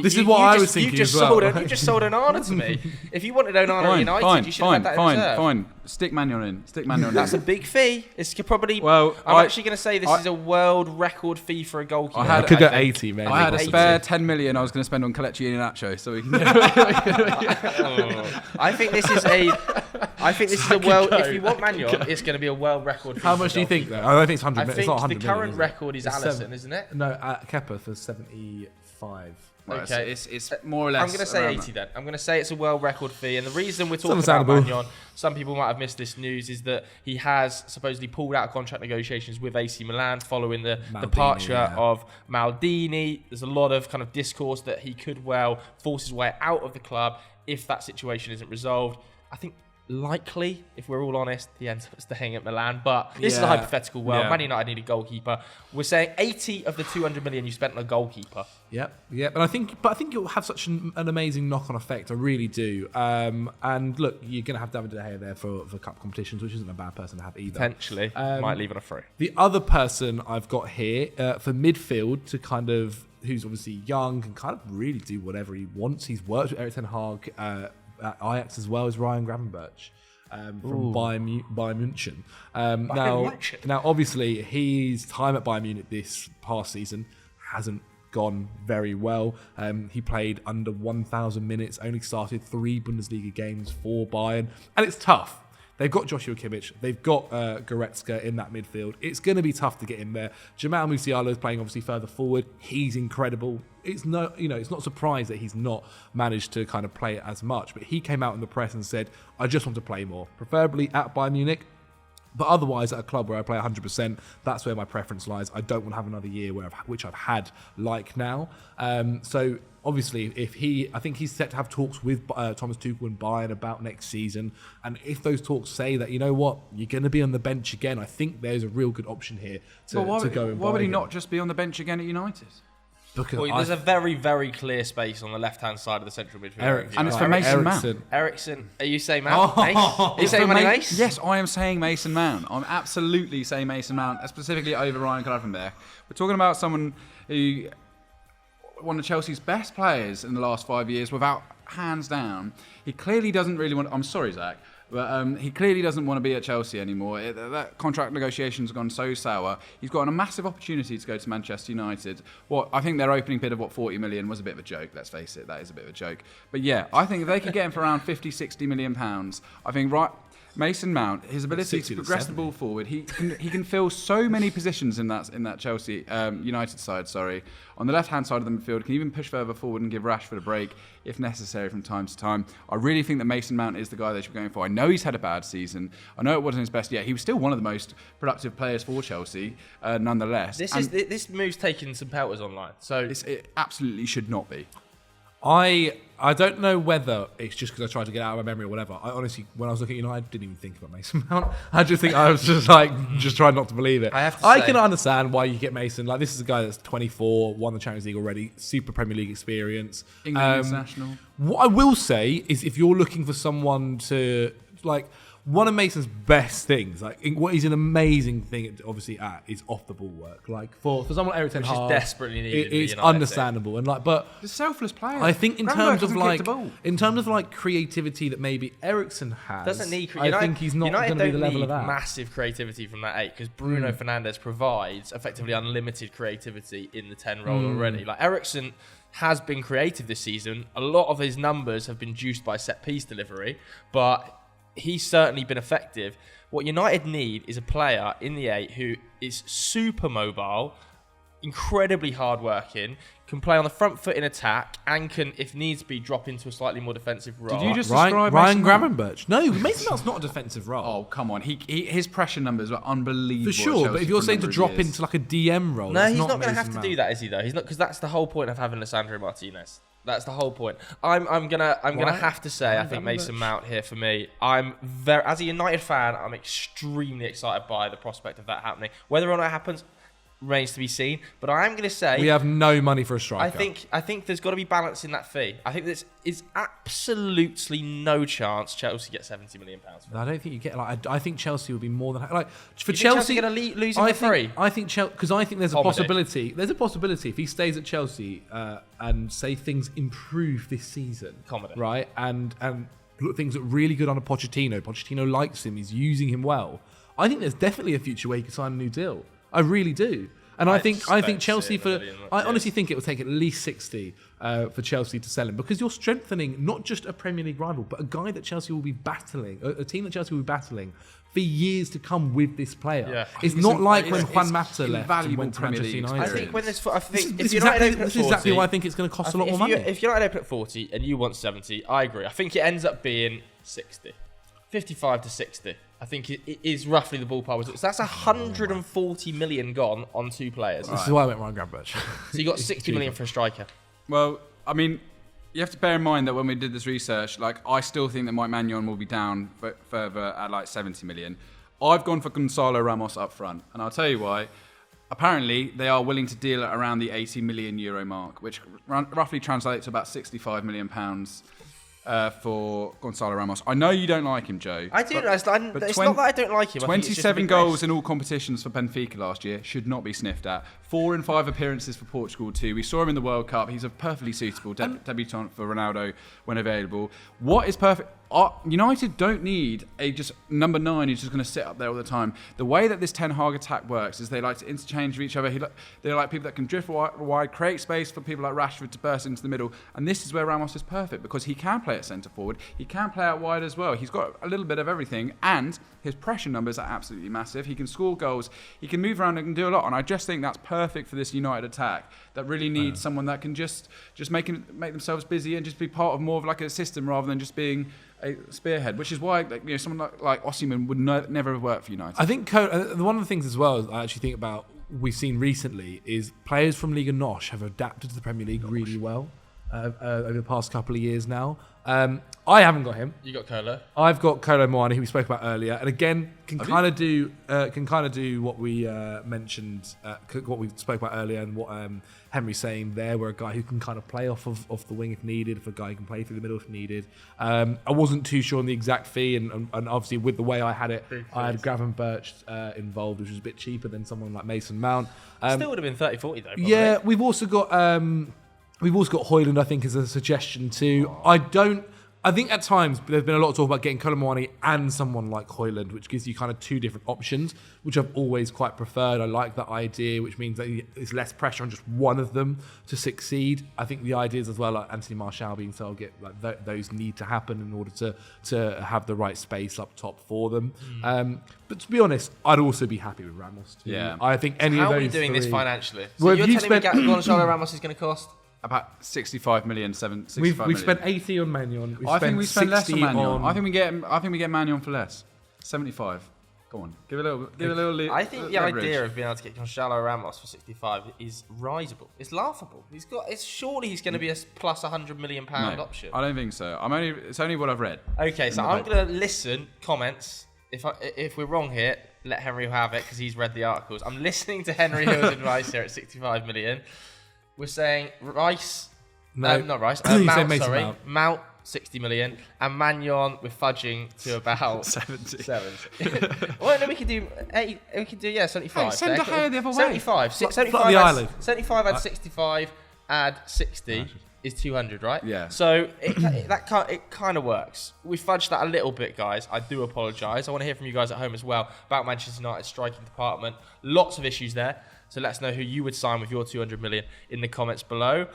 This is what I was thinking as well. You just sold Onana to me. If you wanted Onana at United, you should have had that in reserve. Fine. Stick Manuel in. That's a big fee. It's probably. Well, I'm actually going to say this is a world record fee for a goalkeeper. I could go 80, man. I had a spare 10 million I was going to spend on Kelechi Iheanacho, so we can. I think this is a world. If you want Manuel, it's going to be a world record. How much do you think, though? I don't think it's 100 million. It's not 100 million. The current record is Alisson, isn't it? No, Kepa for 75. Okay, it's more or less. I'm going to say 80 then. I'm going to say it's a world record fee. And the reason we're talking about Maignan, some people might have missed this news, is that he has supposedly pulled out of contract negotiations with AC Milan following the departure of Maldini. There's a lot of kind of discourse that he could well force his way out of the club if that situation isn't resolved. I think likely, if we're all honest, he ends up staying at Milan. But this is a hypothetical world. Man United need a goalkeeper. We're saying 80 of the 200 million you spent on a goalkeeper. Yep. And I think it'll have such an amazing knock-on effect. I really do. And look, you're going to have David De Gea there for cup competitions, which isn't a bad person to have either. Potentially. Might leave on a free. The other person I've got here for midfield to kind of, who's obviously young, can kind of really do whatever he wants. He's worked with Erik ten Hag at Ajax as well as Ryan Gravenberch from Bayern München. Now, obviously, his time at Bayern Munich this past season hasn't gone very well. He played under 1,000 minutes, only started 3 Bundesliga games for Bayern, and it's tough. They've got Joshua Kimmich. They've got Goretzka in that midfield. It's going to be tough to get in there. Jamal Musiala is playing obviously further forward. He's incredible. It's not a surprise that he's not managed to kind of play it as much. But he came out in the press and said, "I just want to play more, preferably at Bayern Munich. But otherwise, at a club where I play 100%, that's where my preference lies. I don't want to have another year which I've had like now." So obviously, I think he's set to have talks with Thomas Tuchel and Bayern about next season. And if those talks say that, you know what, you're going to be on the bench again, I think there's a real good option here to go and buy. Why would he not just be on the bench again at United? There's a very, very clear space on the left-hand side of the central midfield. And it's for Mason Mount. Eriksen, are you saying Mount? Mace? Are you saying Mace? Yes, I am saying Mason Mount. I'm absolutely saying Mason Mount, specifically over Ryan Gravenberch. We're talking about someone who, one of Chelsea's best players in the last 5 years, without hands down. He clearly doesn't really want. I'm sorry, Zach. But he clearly doesn't want to be at Chelsea anymore. That contract negotiation's gone so sour. He's got a massive opportunity to go to Manchester United. I think their opening bid of 40 million was a bit of a joke. Let's face it, that is a bit of a joke. But yeah, I think if they could get him for around 50, 60 million pounds, I think Mason Mount, his ability to progress the ball forward, he can fill so many positions in that Chelsea United side. On the left-hand side of the midfield, can even push further forward and give Rashford a break if necessary from time to time. I really think that Mason Mount is the guy they should be going for. I know he's had a bad season. I know it wasn't his best yet. He was still one of the most productive players for Chelsea, nonetheless. This move's taken some pelters online, so it absolutely should not be. I don't know whether it's just because I tried to get out of my memory or whatever. I honestly, when I was looking at United, I didn't even think about Mason Mount. I was just trying not to believe it. I can understand why you get Mason. Like, this is a guy that's 24, won the Champions League already, super Premier League experience. England international. What I will say is, if you're looking for someone to, like, one of Mason's best things, what he's an amazing thing, obviously, is off the ball work. Like for someone like Eric Ten Hag, which is desperately needed. It's understandable, and but he's a selfless player. I think in terms of creativity that maybe Eriksen has, doesn't need. I think he's not going to be the level of that. Massive creativity from that 8 because Bruno Fernandes provides effectively unlimited creativity in the 10 role already. Like Eriksen has been creative this season. A lot of his numbers have been juiced by set piece delivery, but he's certainly been effective. What United need is a player in the 8 who is super mobile, incredibly hardworking, can play on the front foot in attack, and can, if needs be, drop into a slightly more defensive role. Did you just describe Ryan Gravenberch? No, Mason Mount's not a defensive role. Oh, come on. His pressure numbers were unbelievable. For sure, but if you're saying to drop into like a DM role, no, he's not going to have to do that, is he? Though he's not, because that's the whole point of having Lisandro Martinez. That's the whole point. I'm gonna have to say I think Mason Mount here for me. I'm very, as a United fan, I'm extremely excited by the prospect of that happening. Whether or not it happens remains to be seen. But I am going to say we have no money for a striker. I think there's got to be balance in that fee. I think there's absolutely no chance Chelsea get £70 million. I don't think you get I think Chelsea will be more than for Chelsea going to lose him for free. I think Chelsea, because I think there's a possibility. There's a possibility if he stays at Chelsea and say things improve this season, right? And things look really good under Pochettino. Pochettino likes him. He's using him well. I think there's definitely a future where he can sign a new deal. I really do. And I think Chelsea I honestly think it will take at least 60 for Chelsea to sell him, because you're strengthening not just a Premier League rival, but a guy that Chelsea will be battling, a team that Chelsea will be battling for years to come with this player. Yeah. It's not like when Juan Mata left and went to Manchester United. I think when this is exactly why I think it's going to cost a lot more money. If United open at 40 and you want 70, I agree. I think it ends up being 60. 55 to 60. I think it is roughly the ballpark. So that's 140 million gone on 2 players. This is why I went Ryan Gravenberch. So you got 60 million for a striker. Well, I mean, you have to bear in mind that when we did this research, I still think that Mike Maignan will be down further at 70 million. I've gone for Gonzalo Ramos up front, and I'll tell you why. Apparently, they are willing to deal at around the €80 million mark, which roughly translates to about £65 million. For Gonzalo Ramos. I know you don't like him, Joe. I do. It's not that I don't like him. 27 goals in all competitions for Benfica last year should not be sniffed at. 4 in 5 appearances for Portugal too. We saw him in the World Cup. He's a perfectly suitable debutant for Ronaldo when available. What is perfect? United don't need a just number 9 who's just going to sit up there all the time. The way that this Ten Hag attack works is they like to interchange with each other. They like people that can drift wide, create space for people like Rashford to burst into the middle. And this is where Ramos is perfect, because he can play at centre forward. He can play out wide as well. He's got a little bit of everything, and his pressure numbers are absolutely massive. He can score goals. He can move around and can do a lot. And I just think that's perfect for this United attack that really needs someone that can just make themselves busy and just be part of more of like a system rather than just being a spearhead, which is why someone like Osimhen would never have worked for United. I think one of the things as well I actually think about we've seen recently is players from Liga NOS have adapted to the Premier League really well over the past couple of years now. I haven't got him. You got Kolo. I've got Kolo Muani, who we spoke about earlier, and again can kind of do what we mentioned, what we spoke about earlier, and what Henry's saying there. We're a guy who can kind of play off the wing if needed, for a guy who can play through the middle if needed. I wasn't too sure on the exact fee, and obviously with the way I had it, I had Gravenberch involved, which was a bit cheaper than someone like Mason Mount. Still would have been 30-40 though. Probably. Yeah, we've also got Højlund, I think, as a suggestion too. I think at times there's been a lot of talk about getting Kolo Muani and someone like Højlund, which gives you kind of 2 different options, which I've always quite preferred. I like that idea, which means that there's less pressure on just one of them to succeed. I think the ideas as well, like Anthony Martial being target, like those need to happen in order to have the right space up top for them. But to be honest, I'd also be happy with Ramos too. Yeah. I think any How of those. How are we doing this financially? So well, you're telling me Gonzalo Ramos is going to cost? About 65 million, We've spent 80 on Maignan. I think we spent less on Maignan. I think we get Maignan for less. 75. Go on, give a little. I think the idea of being able to get Gonzalo Ramos for 65 is risible. It's laughable. Surely he's going to be a plus £100 million option. I don't think so. It's only what I've read. Okay, so I'm going to listen comments. If we're wrong here, let Henry have it because he's read the articles. I'm listening to Henry Hill's advice here at 65 million. We're saying Rice, not Rice, Mount, Mount 60 million, and Magnon we're fudging to about 70. Well, no, we could do 80. We could do 75. Hey, send De Gea the other way. 75. Flood 75. the island. 75 add 65 add 60 is 200, right? Yeah. So it kind of works. We fudged that a little bit, guys. I do apologise. I want to hear from you guys at home as well about Manchester United's striking department. Lots of issues there. So let us know who you would sign with your 200 million in the comments below.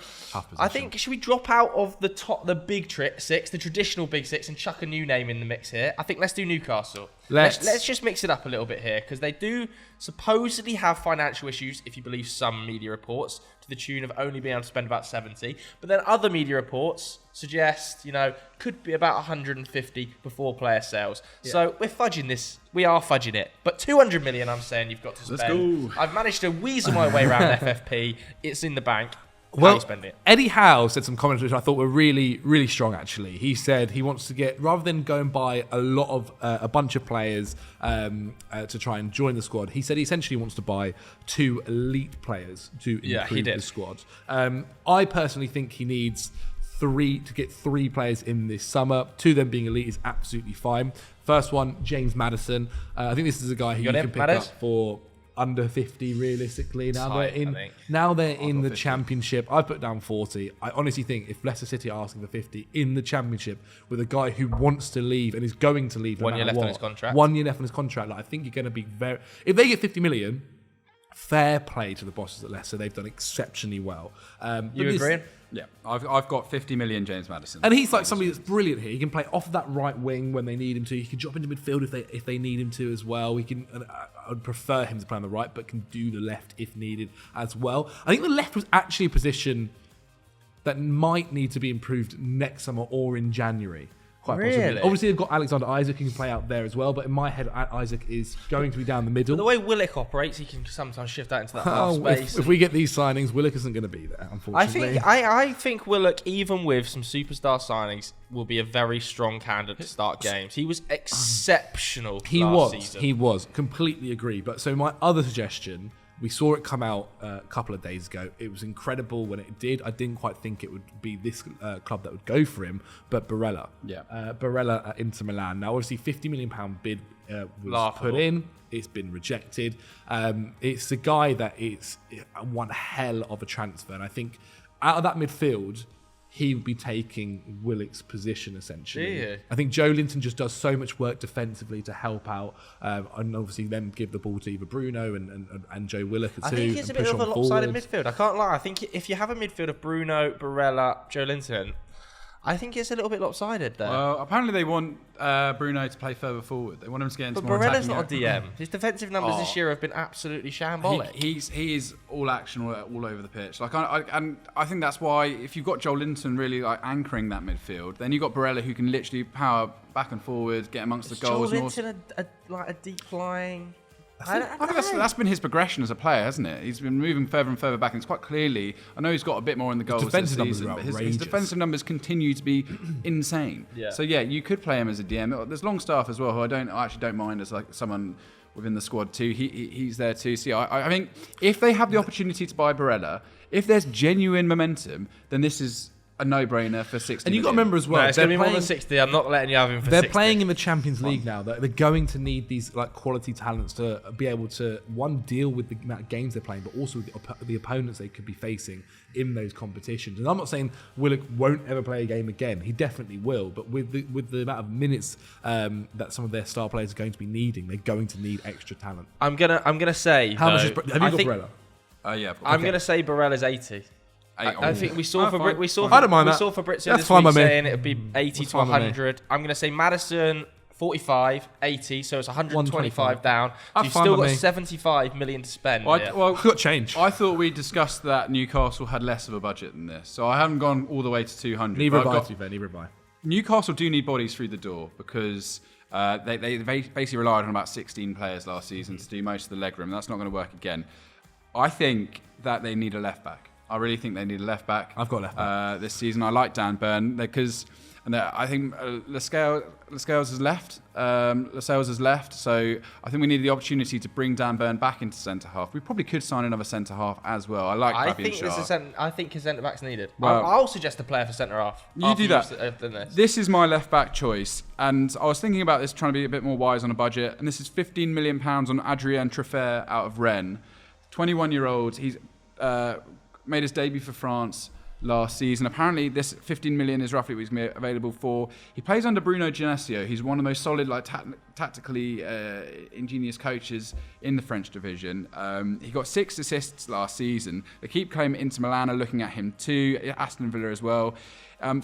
I think, should we drop out of the big six, the traditional big six, and chuck a new name in the mix here? I think let's do Newcastle. Let's just mix it up a little bit here, because they do supposedly have financial issues, if you believe some media reports, to the tune of only being able to spend about 70. But then other media reports suggest, could be about 150 before player sales. Yeah. So we're fudging this. We are fudging it. But 200 million, I'm saying you've got to spend. Let's go. I've managed to weasel my way around FFP. It's in the bank. Well, how you spend it? Eddie Howe said some comments which I thought were really, really strong, actually. He said he wants to get, rather than go and buy a bunch of players to try and join the squad, he said he essentially wants to buy 2 elite players to improve the squad. I personally think he needs 3 players in this summer. 2 of them being elite is absolutely fine. First one, James Maddison. I think this is a guy who you can pick up for under 50 realistically. Now they're in the 50. Championship. I put down 40. I honestly think if Leicester City are asking for 50 in the Championship with a guy who wants to leave and is going to leave, 1 year left on his contract. 1 year left on his contract. I think you're going to be very. If they get 50 million, fair play to the bosses at Leicester. They've done exceptionally well. You agreeing? Yeah, I've got 50 million James Maddison. And he's like somebody that's brilliant here. He can play off that right wing when they need him to. He can drop into midfield if they need him to as well. He can. I would prefer him to play on the right, but can do the left if needed as well. I think the left was actually a position that might need to be improved next summer or in January. Quite possibly. Obviously, they've got Alexander Isaac who can play out there as well, but in my head, Isaac is going to be down the middle. But the way Willock operates, he can sometimes shift out into that half space. If we get these signings, Willock isn't going to be there, unfortunately. I think Willock, even with some superstar signings, will be a very strong candidate to start games. He was exceptional last season. He was. Completely agree. But so my other suggestion, we saw it come out a couple of days ago. It was incredible when it did. I didn't quite think it would be this club that would go for him, but Barella. Yeah. Barella at Inter Milan. Now, obviously, £50 million bid was laughable. Put in. It's been rejected. It's a guy that is one hell of a transfer. And I think out of that midfield, he would be taking Willock's position, essentially. Yeah. I think Joe Linton just does so much work defensively to help out, and obviously then give the ball to either Bruno and Joe Willock too. I think it's a bit of a lopsided midfield. I can't lie. I think if you have a midfield of Bruno, Barella, Joe Linton, I think it's a little bit lopsided there. Well, apparently they want Bruno to play further forward. They want him to get into more Barella's attacking. not a DM. His defensive numbers this year have been absolutely shambolic. He is all action all over the pitch. I think that's why if you've got Joel Linton really anchoring that midfield, then you've got Barella who can literally power back and forward, get amongst the goals. Joel Linton a deep flying. I think that's been his progression as a player, hasn't it? He's been moving further and further back, and it's quite clearly. I know he's got a bit more in the goals this season, but his defensive numbers continue to be insane. Yeah. So you could play him as a DM. There's Longstaff as well, who I actually don't mind as someone within the squad too. He's there too. So I think if they have the opportunity to buy Barella, if there's genuine momentum, then this is a no-brainer for 60. And you've got to remember as well, it's going to be more than 60. I'm not letting you have him for 60. They're playing in the Champions League now. They're going to need these quality talents to be able to, one, deal with the amount of games they're playing, but also with the opponents they could be facing in those competitions. And I'm not saying Willock won't ever play a game again. He definitely will. But with the amount of minutes that some of their star players are going to be needing, they're going to need extra talent. I'm gonna say. How much have you got Barella? Yeah. I'm gonna say Barella's 80. I think we saw Fabrizio this week saying it would be 80 to 100. I'm going to say Maddison 45, 80, so it's 125 down. So you've still got 75 million to spend. We've got change. I thought we discussed that Newcastle had less of a budget than this, so I haven't gone all the way to 200. Neither have I. Newcastle do need bodies through the door because they basically relied on about 16 players last season to do most of the legroom. That's not going to work again. I think that they need a left back. I really think they need a left back. I've got left back this season. I like Dan Burn because And I think Lascelles has left. Lascelles has left, so I think we need the opportunity to bring Dan Burn back into centre half. We probably could sign another centre half as well. I think a centre back's needed. Well, I'll suggest a player for centre half. You do that. This is my left back choice, and I was thinking about this, trying to be a bit more wise on a budget. And this is £15 million on Adrien Truffert out of Rennes, 21-year-old. He's made his debut for France last season. Apparently, this 15 million is roughly what he's going to be available for. He plays under Bruno Genesio. He's one of the most solid, tactically ingenious coaches in the French division. He got 6 assists last season. They keep claiming Inter Milan are looking at him too. Aston Villa as well.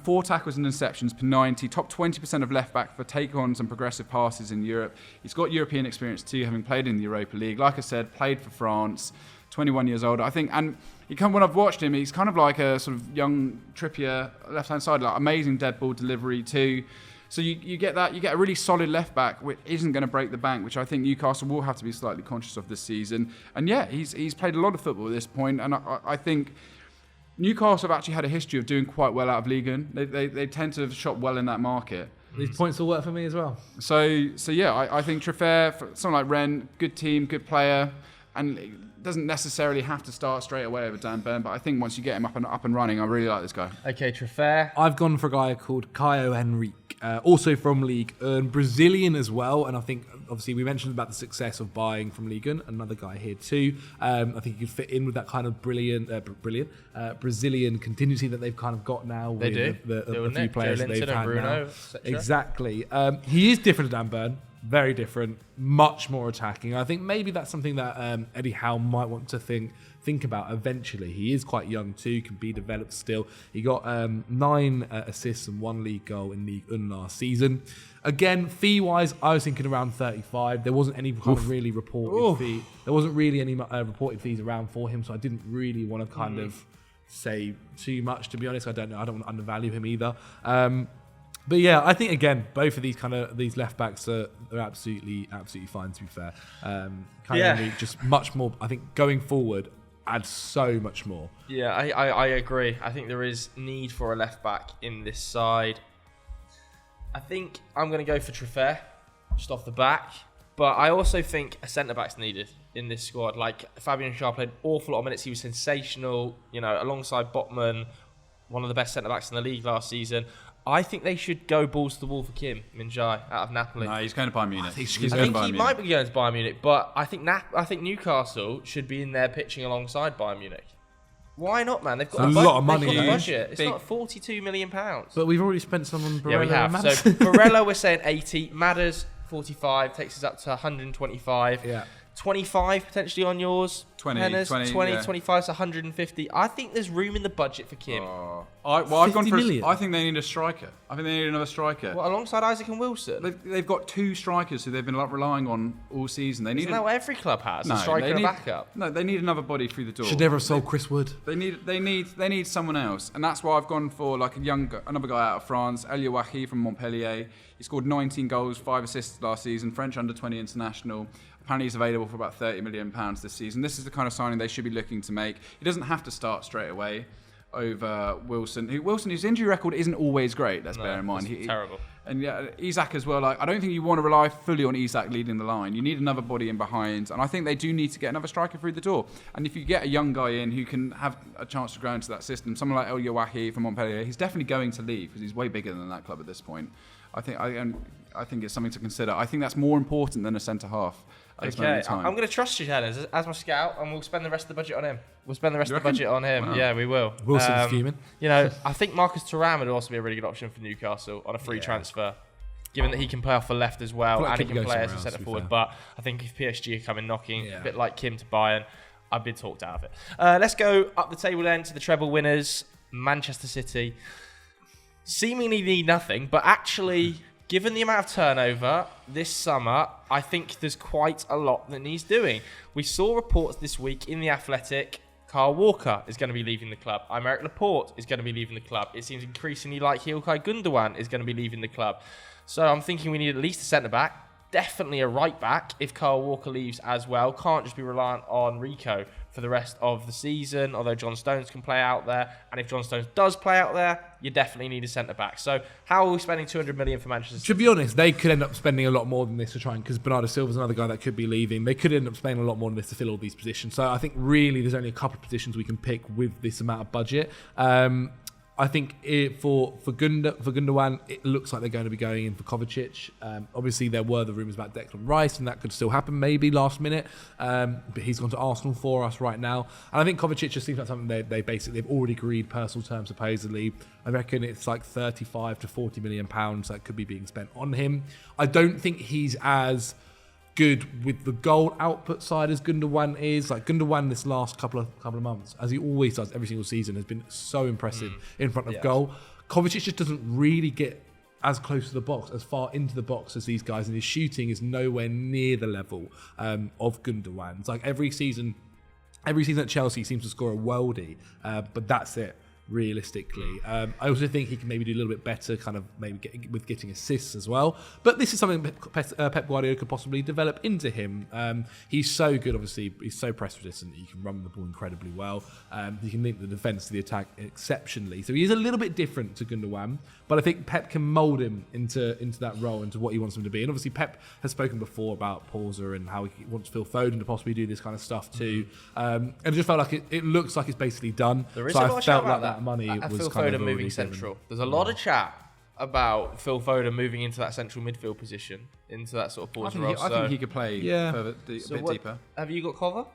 4 tackles and interceptions per 90. Top 20% of left back for take-ons and progressive passes in Europe. He's got European experience too, having played in the Europa League. Like I said, played for France. 21 years old, I think, and when I've watched him, he's kind of like a sort of young Trippier left-hand side, like amazing dead ball delivery too. So you get that, you get a really solid left back, which isn't going to break the bank, which I think Newcastle will have to be slightly conscious of this season. And yeah, he's played a lot of football at this point, and I think Newcastle have actually had a history of doing quite well out of Ligue 1. They tend to have shot well in that market. These points will work for me as well. So yeah, I think Truffert, someone like Rennes, good team, good player, and it doesn't necessarily have to start straight away over Dan Burn, but I think once you get him up and running, I really like this guy. Okay, Truffert. I've gone for a guy called Caio Henrique, also from Ligue 1, Brazilian as well, and I think obviously we mentioned about the success of buying from Ligue 1, another guy here too. I think he could fit in with that kind of brilliant Brazilian contingency that they've kind of got now with the few players that they've had Bruno, now. Exactly. He is different to Dan Burn. Very different, much more attacking. I think maybe that's something that Eddie Howe might want to think about eventually. He is quite young too, can be developed still. He got 9 assists and 1 league goal in Ligue 1 last season. Again, fee-wise, I was thinking around 35. There wasn't any kind of really reported fee. There wasn't really any reported fees around for him, so I didn't really want to kind of say too much, to be honest. I don't know. I don't want to undervalue him either. But yeah, I think again, both of these left backs are absolutely fine. To be fair, just much more. I think going forward adds so much more. Yeah, I agree. I think there is need for a left back in this side. I think I'm going to go for Truffert just off the back, but I also think a centre back's needed in this squad. Like Fabian Schär played an awful lot of minutes. He was sensational. Alongside Botman, one of the best centre backs in the league last season. I think they should go balls to the wall for Kim Min-jae out of Napoli. No, he's going to Bayern Munich. I think he might be going to Bayern Munich, but I think Newcastle should be in there pitching alongside Bayern Munich. Why not, man? They've got a lot of money. They've got the budget. It's not £42 million. But we've already spent some on Barella. Yeah, we have. So Barella, we're saying 80. Madders, 45. Takes us up to 125. Yeah. 25 potentially on yours. 20, Hennes, 20, 25 to 150. I think there's room in the budget for Kim. I've gone for. I think they need a striker. I think they need another striker. What, alongside Isaac and Wilson? They've got 2 strikers who they've been relying on all season. Isn't that what every club has? A striker and a backup. No, they need another body through the door. Should never have sold Chris Wood. They need someone else, and that's why I've gone for like another guy out of France, Elia Wahi from Montpellier. He scored 19 goals, 5 assists last season. French under-20 international. Apparently he's available for about £30 million this season. This is the kind of signing they should be looking to make. He doesn't have to start straight away over Wilson. Whose injury record isn't always great, let's bear in mind. It's terrible. And yeah, Isak as well. Like, I don't think you want to rely fully on Isak leading the line. You need another body in behind. And I think they do need to get another striker through the door. And if you get a young guy in who can have a chance to grow into that system, someone like Elia Wahi from Montpellier, he's definitely going to leave because he's way bigger than that club at this point. I think it's something to consider. I think that's more important than a centre half. Okay, I'm going to trust you, Hennes, as my scout, and we'll spend the rest of the budget on him. We'll spend the rest of the budget on him. Wow. Yeah, we will. Wilson's fuming. I think Marcus Thuram would also be a really good option for Newcastle on a free transfer, given that he can play off the left as well, and he can play as a centre forward. But I think if PSG are coming knocking, a bit like Kim to Bayern, I've been talked out of it. Let's go up the table then to the treble winners, Manchester City. Seemingly need nothing, but actually, given the amount of turnover this summer, I think there's quite a lot that needs doing. We saw reports this week in The Athletic. Kyle Walker is going to be leaving the club. Aymeric Laporte is going to be leaving the club. It seems increasingly like Ilkay Gundogan is going to be leaving the club. So I'm thinking we need at least a centre-back, definitely a right back if Kyle Walker leaves as well. Can't just be reliant on Rico for the rest of the season, although John Stones can play out there. And if John Stones does play out there, you definitely need a centre-back. So how are we spending 200 million for Manchester City? To be honest, they could end up spending a lot more than this to try and, because Bernardo Silva's another guy that could be leaving. They could end up spending a lot more than this to fill all these positions. So I think really there's only a couple of positions we can pick with this amount of budget. I think for Gundogan, it looks like they're going to be going in for Kovacic. Obviously, there were the rumours about Declan Rice, and that could still happen maybe last minute. But he's gone to Arsenal for us right now. And I think Kovacic just seems like something they've already agreed personal terms supposedly. I reckon it's like 35 to 40 million pounds that could be being spent on him. I don't think he's as good with the goal output side as Gundogan is. Like Gundogan this last couple of months, as he always does every single season, has been so impressive in front of goal. Kovacic just doesn't really get as close to the box, as far into the box as these guys, and his shooting is nowhere near the level of Gundogan. It's like every season at Chelsea he seems to score a worldie, but that's it. Realistically, I also think he can maybe do a little bit better, kind of maybe getting assists as well. But this is something Pep Guardiola could possibly develop into him. He's so good, obviously. He's so press resistant. He can run the ball incredibly well. He can link the defence to the attack exceptionally. So he is a little bit different to Gundogan, but I think Pep can mould him into that role, into what he wants him to be. And obviously Pep has spoken before about Pausa and how he wants Phil Foden to possibly do this kind of stuff too. And it just felt like it looks like it's basically done. There is so a lot I of felt chat like about that money was Phil kind Foden of moving central. There's a lot of chat about Phil Foden moving into that central midfield position, into that sort of Pausa role. I think he could play further, a bit deeper. Have you got Kova?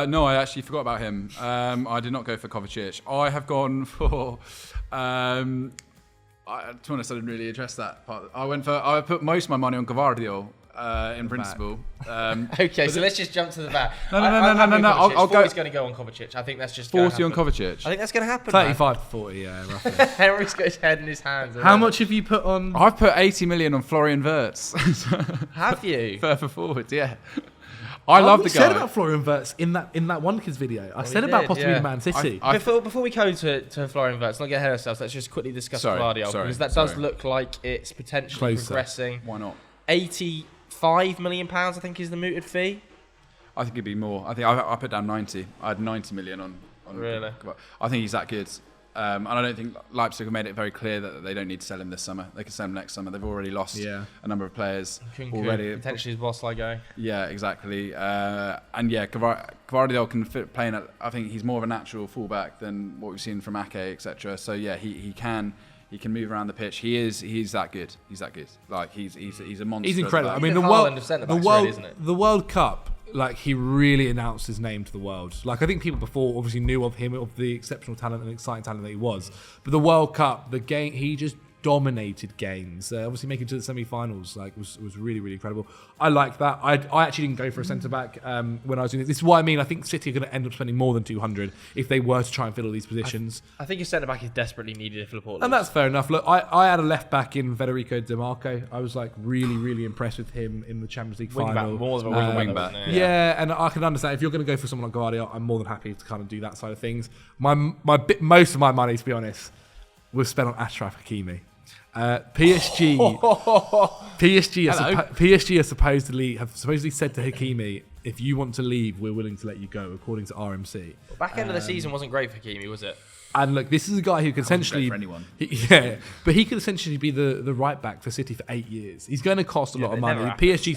No, I actually forgot about him. I did not go for Kovacic. I have gone for. To be honest, I didn't really address that part. I put most of my money on Gvardiol. In principle. Okay, so let's just jump to the back. No. I'll go. He's going to go on Kovacic. I think that's just 40 on Kovacic. I think that's going to happen. 35 to 40, yeah, roughly. Henry's got his head in his hands. How much have you put on? I've put 80 million on Florian Wirtz. Have you? Further forward, yeah. I love the guy. I said about Florian Wirtz in that One Kids video. I said about possibly Man City. Before we go to Florian Wirtz, not get ahead of ourselves, let's just quickly discuss Gvardiol, because that does look like it's potentially progressing. Why not? 85 million pounds, I think, is the mooted fee. I think it'd be more. I think I put down 90. I had 90 million on. Really? I think he's that good. And I don't think Leipzig have made it very clear that they don't need to sell him this summer. They can sell him next summer. They've already lost a number of players already. Potentially his boss like going. Yeah, exactly. And yeah, Gvardiol can fit playing at. I think he's more of a natural fullback than what we've seen from Ake, etc. So yeah, he can move around the pitch. He's that good. He's that good. Like he's a monster. He's incredible. I mean, the World Cup. Like he really announced his name to the world. Like I think people before obviously knew of him, of the exceptional talent and exciting talent that he was. But the World Cup, the game, he just dominated games. Obviously making it to the semi-finals, like was really, really incredible. I like that. I actually didn't go for a centre back when I was doing this. This is what I mean. I think City are going to end up spending more than 200 if they were to try and fill all these positions. I think your centre back is desperately needed if Liverpool. And that's fair enough. Look, I had a left back in Federico Di Marco. I was like really, really impressed with him in the Champions League final. More than a wing back. Yeah, and I can understand if you're going to go for someone like Guardiola, I'm more than happy to kind of do that side of things. Most of my money, to be honest, was spent on Achraf Hakimi. PSG have supposedly said to Hakimi, if you want to leave, we're willing to let you go, according to RMC. Well, back end of the season wasn't great for Hakimi, was it? And look, this is a guy who could essentially, but he could essentially be the right back for City for 8 years. He's going to cost a lot of money. PSG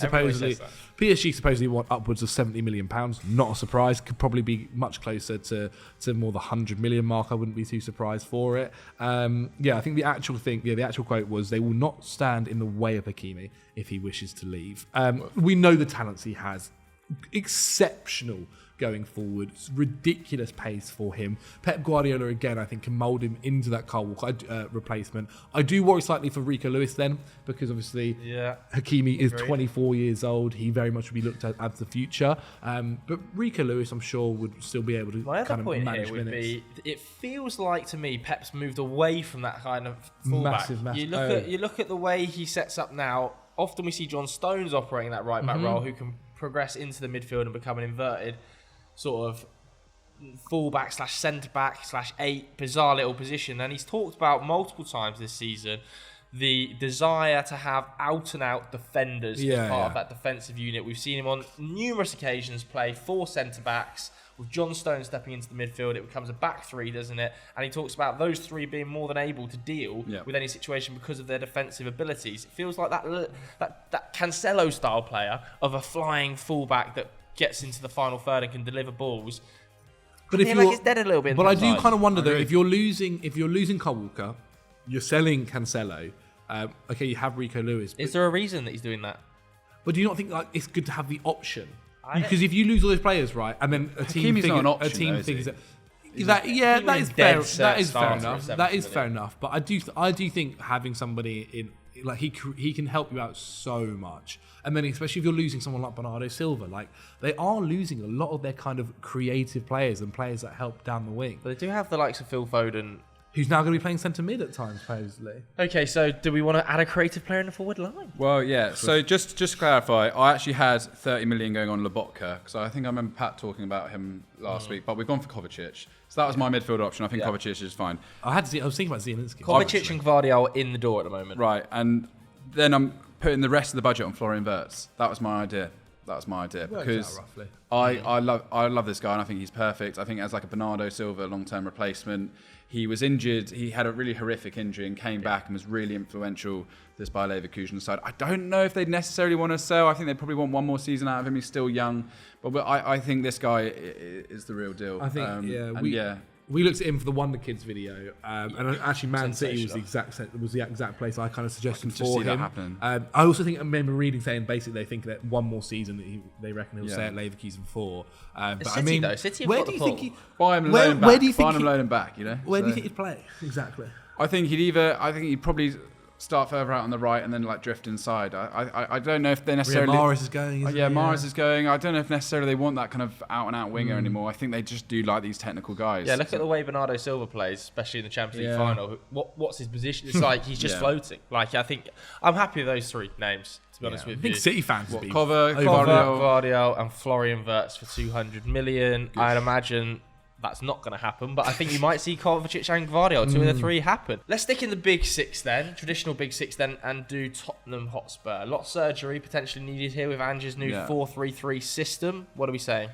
supposedly want upwards of £70 million. Not a surprise. Could probably be much closer to more the 100 million mark. I wouldn't be too surprised for it. I think the actual quote was, they will not stand in the way of Hakimi if he wishes to leave. We know the talents he has. Exceptional going forward. It's ridiculous pace for him. Pep Guardiola, again, I think can mould him into that Kyle Walker replacement. I do worry slightly for Rico Lewis then, because obviously Hakimi is 24 years old. He very much would be looked at as the future. But Rico Lewis, I'm sure, would still be able to kind of manage minutes. It feels like to me Pep's moved away from that kind of fullback. Massive. You look at the way he sets up now. Often we see John Stones operating that right back role, who can progress into the midfield and become an inverted sort of fullback / centre back / 8, bizarre little position. And he's talked about multiple times this season the desire to have out-and-out defenders as part of that defensive unit. We've seen him on numerous occasions play 4 centre-backs. With John Stone stepping into the midfield, it becomes a back 3, doesn't it? And he talks about those 3 being more than able to deal with any situation because of their defensive abilities. It feels like that Cancelo-style player of a flying fullback that gets into the final third and can deliver balls. But it's dead a little bit. But I do kind of wonder though, if you're losing Kyle Walker, you're selling Cancelo. Okay, you have Rico Lewis. Is there a reason that he's doing that? But do you not think like it's good to have the option? Because if you lose all those players, right, and then a team thinks that is fair. That is fair enough. That is fair enough. But I do think having somebody in like he can help you out so much. And then especially if you're losing someone like Bernardo Silva, like they are losing a lot of their kind of creative players and players that help down the wing. But they do have the likes of Phil Foden, who's now going to be playing centre mid at times, supposedly. Okay, so do we want to add a creative player in the forward line? Well, yeah. So just to clarify, I actually had 30 million going on Lobotka, because I think I remember Pat talking about him last week, but we've gone for Kovacic. So that was my midfield option. I think Kovacic is fine. I was thinking about Zielinski. Kovacic and Gvardiol in the door at the moment. Right, and then I'm putting the rest of the budget on Florian Wirtz. That was my idea. Because I love this guy and I think he's perfect. I think as like a Bernardo Silva long-term replacement. He was injured. He had a really horrific injury and came back and was really influential this Bayer Leverkusen side. I don't know if they'd necessarily want to sell. I think they'd probably want one more season out of him. He's still young. But I think this guy is the real deal. I think, we looked at him for the Wonder Kids video, and actually Man City was the exact place I kind of suggested for him. I also think I remember reading saying basically they think that one more season that they reckon he'll stay at Leverkusen for. But City, I mean, City where do you think he buy him, loan him back? Where do you think loan him back? You know, where do you think he'd play exactly? I think he'd probably start further out on the right and then like drift inside. I don't know if they necessarily. Mahrez is going. Mahrez is going. I don't know if necessarily they want that kind of out and out winger anymore. I think they just do like these technical guys. Yeah, look at the way Bernardo Silva plays, especially in the Champions League final. What's his position? It's like he's just floating. Like I think I'm happy with those 3 names. To be honest with you, I think City fans would be Gvardiol and Florian Wirtz for 200 million. I'd imagine that's not going to happen, but I think you might see Kovacic and Gvardiol, 2 of the 3 happen. Let's stick in the Big 6 then, traditional Big 6 then, and do Tottenham Hotspur. A lot of surgery potentially needed here with Ange's new 4-3-3 system. What are we saying?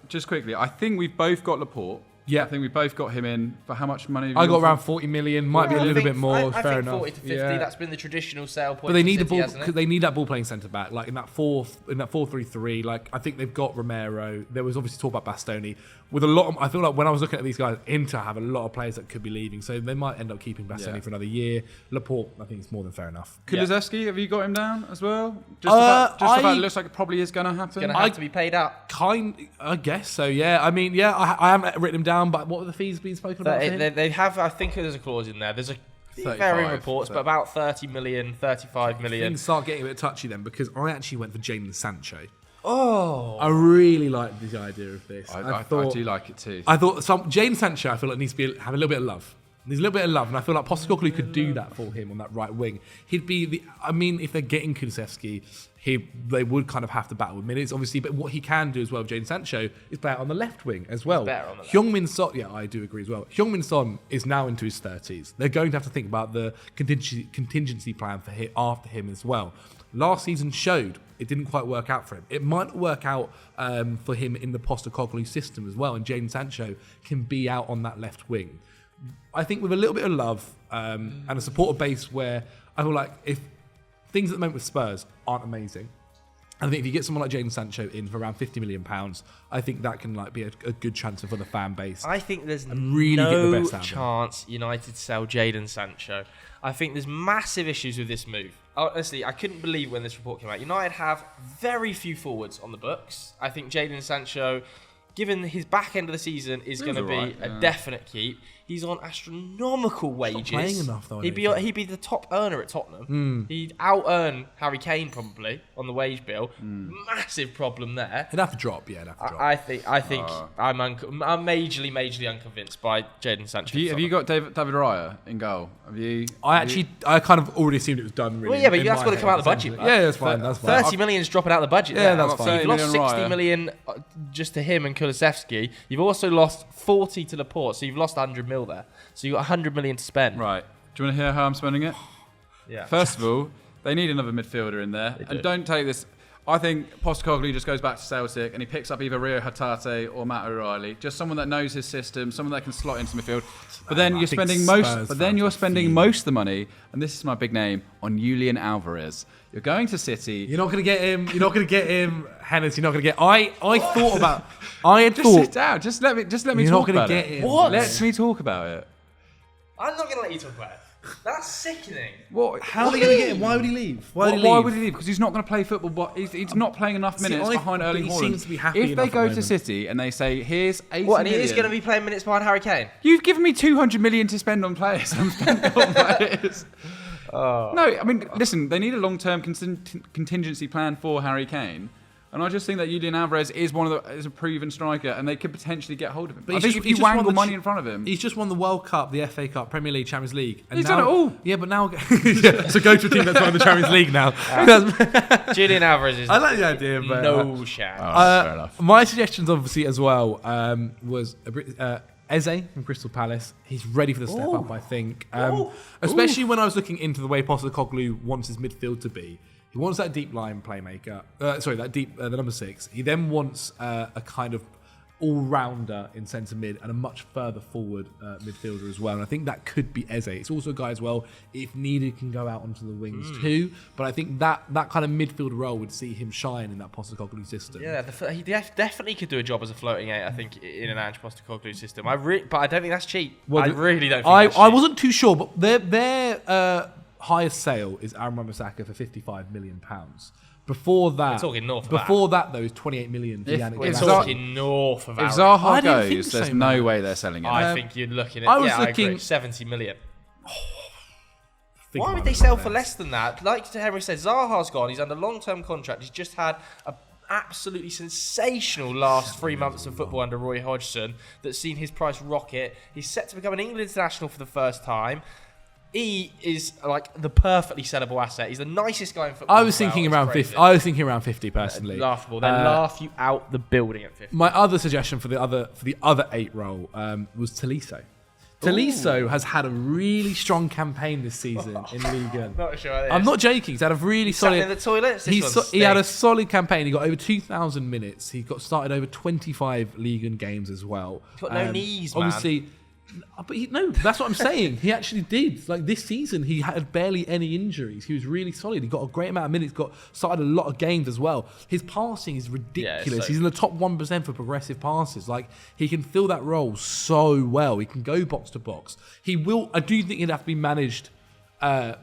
Just quickly, I think we've both got Laporte. Yeah, I think we both got him in for how much money? I got around 40 million. Might be a little bit more. I fair think enough. 40 to 50. Yeah. That's been the traditional sale point. But they need a ball because they need that ball playing centre back. Like in that 4-3-3. Like I think they've got Romero. There was obviously talk about Bastoni. With a lot of, I feel like when I was looking at these guys, Inter have a lot of players that could be leaving, so they might end up keeping Bastoni for another year. Laporte, I think it's more than fair enough. Kulusevski, have you got him down as well? Just about it looks like it probably is going to happen. Going to have to be paid out. I guess so. Yeah. I mean, I haven't written him down, but what were the fees being spoken about? They have. I think there's a clause in there. There's a varying reports, but about 30 million, 35 million. Things start getting a bit touchy then because I actually went for Jadon Sancho. Oh, I really like the idea of this. I do like it too. I thought Jadon Sancho, I feel like needs to have a little bit of love. There's a little bit of love, and I feel like Postecoglou could do that for him on that right wing. He'd be if they're getting Kulusevski, they would kind of have to battle with minutes, obviously. But what he can do as well, Jadon Sancho, is play out on the left wing as well. Heung-min Son, I do agree as well. Heung-min Son is now into his 30s. They're going to have to think about the contingency plan for him after him as well. Last season showed it didn't quite work out for him. It might work out for him in the Postecoglou system as well, and Jadon Sancho can be out on that left wing. I think with a little bit of love and a supporter base where I feel like if things at the moment with Spurs aren't amazing, I think if you get someone like Jadon Sancho in for around £50 million, I think that can be a good transfer for the fan base. I think there's no chance United sell Jadon Sancho. I think there's massive issues with this move. Honestly, I couldn't believe when this report came out. United have very few forwards on the books. I think Jadon Sancho, given his back end of the season, is going to be a definite keep. He's on astronomical wages. He's not playing enough, though. He'd be the top earner at Tottenham. He'd out-earn Harry Kane probably on the wage bill. Massive problem there. He'd have to drop. Yeah, he'd have to drop. I think I'm majorly unconvinced by Jadon Sancho. Have you got David Raya in goal? I kind of already assumed it was done. Really. Well, yeah, but that's got to come out of the budget. Yeah, that's fine. 30 million is dropping out of the budget. Yeah, that's fine. You've lost 60 million just to him and Kulusevski. You've also lost 40 to Laporte, so you've lost 100 mil there. So you've got 100 million to spend. Right. Do you want to hear how I'm spending it? Yeah. First of all, they need another midfielder in there. And don't take this. I think Postecoglou just goes back to Celtic and he picks up either Rio Hatate or Matt O'Reilly, just someone that knows his system, someone that can slot into midfield. But then you're spending most of the money, and this is my big name, on Julian Alvarez. You're going to City. You're not going to get him. You're not going to get him, Hennes. You're not going to get. I thought about. I had just thought. Sit down. Just let me You're talk not about gonna it. get him. What? Let me talk about it. I'm not going to let you talk about it. That's sickening. What? How are they going to get him? Why would he leave? Why would he leave? Because he's not going to play football. But he's not playing enough minutes behind Erling Haaland. Seems to be happy if they go to City and they say, "Here's 80 What? And he million," is going to be playing minutes behind Harry Kane. You've given me 200 million to spend on players. I'm spending on players. No, I mean, listen. They need a long-term contingency plan for Harry Kane. And I just think that Julian Alvarez is is a proven striker, and they could potentially get hold of him. But I think if you wangle money in front of him, he's just won the World Cup, the FA Cup, Premier League, Champions League. And he's done it all. Yeah, but now so go to a team that's won the Champions League now. Julian Alvarez is I like the idea, but no chance. fair enough. My suggestions, obviously, as well, was Eze from Crystal Palace. He's ready for the step up, I think. Especially when I was looking into the way Postecoglou wants his midfield to be. He wants that deep line playmaker. The number 6. He then wants a kind of all-rounder in centre mid and a much further forward midfielder as well. And I think that could be Eze. It's also a guy as well, if needed, can go out onto the wings too. But I think that kind of midfield role would see him shine in that Postecoglou system. Yeah, he definitely could do a job as a floating 8, I think, in an Ange Postecoglou system. But I don't think that's cheap. I really don't think that's cheap. I wasn't too sure, but their highest sale is Aaron Wan-Bissaka for £55 million. Before that, we're talking north of before that, though, is 28 million. We're talking north of If Aaron. Zaha goes, there's no way they're selling it. I think you're looking at. I agree, 70 million. Think Why about would they it sell like for that. less than that? Like Henry said, Zaha's gone. He's under long-term contract. He's just had a absolutely sensational last 3 months of football under Roy Hodgson that's seen his price rocket. He's set to become an England international for the first time. He is like the perfectly sellable asset. He's the nicest guy in football. I was thinking around 50. I was thinking around 50 personally. Laughable. They laugh you out the building at 50. My other suggestion for the other 8 role was Tolisso. Tolisso has had a really strong campaign this season in Ligue 1. Not sure I'm not joking. He's had a really solid. In the toilets. He had a solid campaign. He got over 2,000 minutes. He got started over 25 Ligue 1 games as well. He's got no knees, man. Obviously. But that's what I'm saying. He actually did. Like this season, he had barely any injuries. He was really solid. He got a great amount of minutes. Started a lot of games as well. His passing is ridiculous. He's in the top 1% for progressive passes. Like he can fill that role so well. He can go box to box. He will. I do think he'd have to be managed in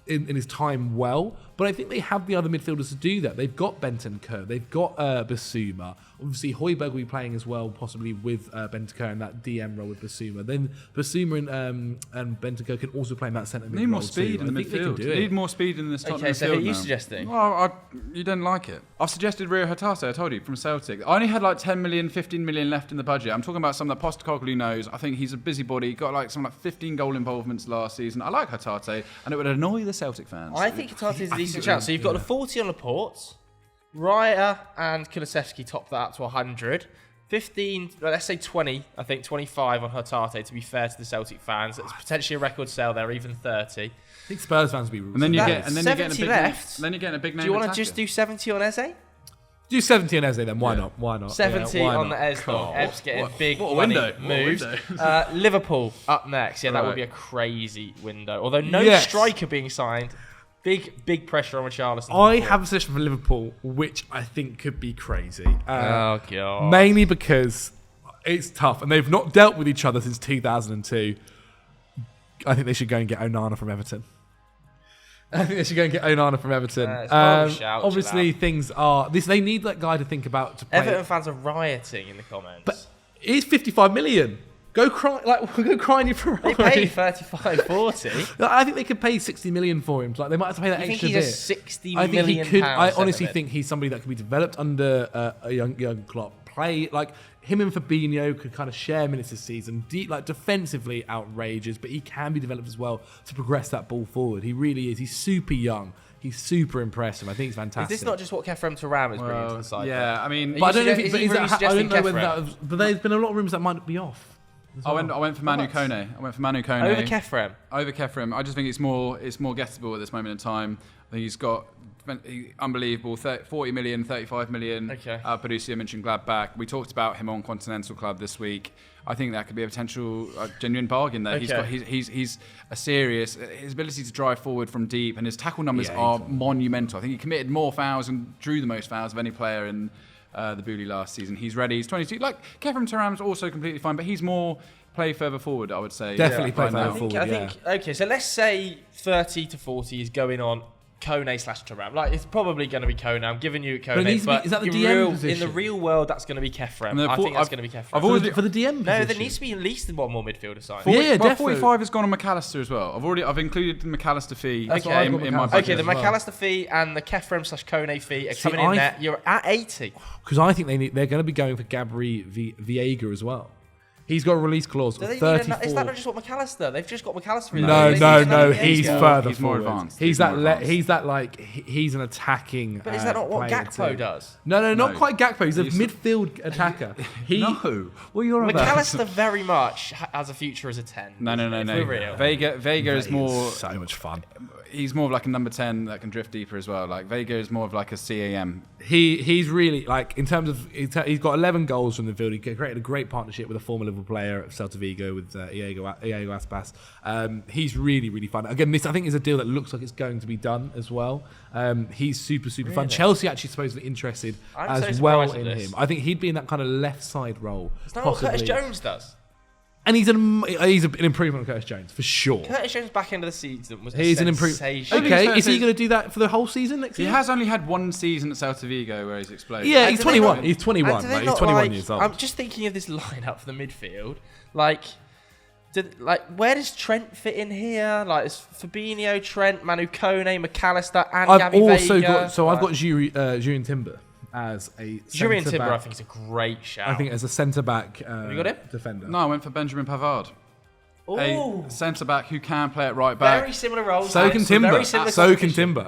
his time well. But I think they have the other midfielders to do that. They've got Bentancur. They've got Basuma. Obviously, Højbjerg will be playing as well, possibly with Bentancur in that DM role with Basuma. Then Basuma and Bentancur can also play in that centre mid role. Need more speed in the midfield. Need more speed in this Tottenham midfield. Okay, so who are you suggesting? Well, you don't like it. I've suggested Rio Hatate, I told you, from Celtic. I only had like 10 million, 15 million left in the budget. I'm talking about someone that Postecoglou knows. I think he's a busybody. Got like some 15 goal involvements last season. I like Hatate, and it would annoy the Celtic fans. I think Hatate is a decent chance. So you've got the 40 on Laporte. Raya and Kulusevski top that up to 100. 15, let's say 20, I think 25 on Hatate, to be fair to the Celtic fans. It's potentially a record sale there, even 30. I think Spurs fans will be. And then you're getting a big name. Do you want to just do 70 on Eze? Do 70 on Eze then. Why not? Why not? 70 on the Eze. Eb's getting big money moves. Liverpool up next. Yeah, that would be a crazy window. Although no striker being signed. Big pressure on Richarlison. I have a suggestion for Liverpool, which I think could be crazy. Oh, God. Mainly because it's tough, and they've not dealt with each other since 2002. I think they should go and get Onana from Everton. Obviously, things are... They need that guy to think about to play. Everton fans are rioting in the comments. But it's 55 million. Go cry in your Ferrari. They pay 35, 40. I think they could pay 60 million for him. Like they might have to pay that extra bit. I think he's a 60 million pound. I honestly sentiment. think he's somebody that could be developed under a young Klopp. Play like him and Fabinho could kind of share minutes this season. Defensively outrageous, but he can be developed as well to progress that ball forward. He really is. He's super young. He's super impressive. I think he's fantastic. Is this not just what Kefrem Turam is bringing to the side? Yeah, I mean... But I don't know whether that was... But there's been a lot of rumours that might be off. I went for Manu Kone. Over Kefrem. Over Kefrem. I just think it's more gettable at this moment in time. I think he's got unbelievable 40 million, 35 million. Okay. Borussia Mönchengladbach. We talked about him on Continental Club this week. I think that could be a potential genuine bargain there. Okay. He's a serious. His ability to drive forward from deep and his tackle numbers are monumental. I think he committed more fouls and drew the most fouls of any player in the Bully last season. He's ready. He's 22. Like Kefrem Thuram's also completely fine, but he's more play further forward, I would say. Definitely play further forward. I think. Okay, so let's say 30 to 40 is going on Kone/Thuram. Like, it's probably going to be Kone. I'm giving you Kone. But is that the DM position? In the real world, that's going to be Kefrem. I think that's going to be Kefrem. For the DM position? No, there needs to be at least one more midfielder signed. Definitely. 45 has gone on McAllister as well. I've included the McAllister fee in my budget. Okay, the McAllister fee and the Kefrem/Kone fee are coming in there. You're at 80. Because I think they're going to be going for Gabri Viega as well. He's got a release clause of 34. Is that not just what McAllister? They've just got McAllister in there. No. He's further He's more forward. advanced. He's an attacking. But is that not what Gakpo does? No, not quite Gakpo. He's a midfield attacker. What are you on about? McAllister very much has a future as a 10. No. Vega is more so much fun. He's more of like a number 10 that can drift deeper as well. Like Vega is more of like a CAM. He's really like in terms of he's got 11 goals from the field. He created a great partnership with a former Liverpool player at Celta Vigo with Iago Aspas. He's really fun. Again, this I think is a deal that looks like it's going to be done as well. He's super fun. Chelsea actually supposedly interested as well in him. I think he'd be in that kind of left side role. Is that what Curtis Jones does? And he's an improvement on Curtis Jones, for sure. Curtis Jones back end of the season was an improvement. Okay, is he going to do that for the whole season next year? He has only had one season at Celta Vigo where he's exploded. Yeah, he's 21. He's 21. He's 21 years old. I'm just thinking of this lineup for the midfield. Where does Trent fit in here? Like, it's Fabinho, Trent, Manu Kone, McAllister, and Gabby Vega. I've got Jurien Timber as a Jurien Timber, I think, is a great shout. I think as a centre-back Have you got him? defender. No, I went for Benjamin Pavard. Ooh. A centre-back who can play at right back. Very similar roles. So can Timber. Yeah,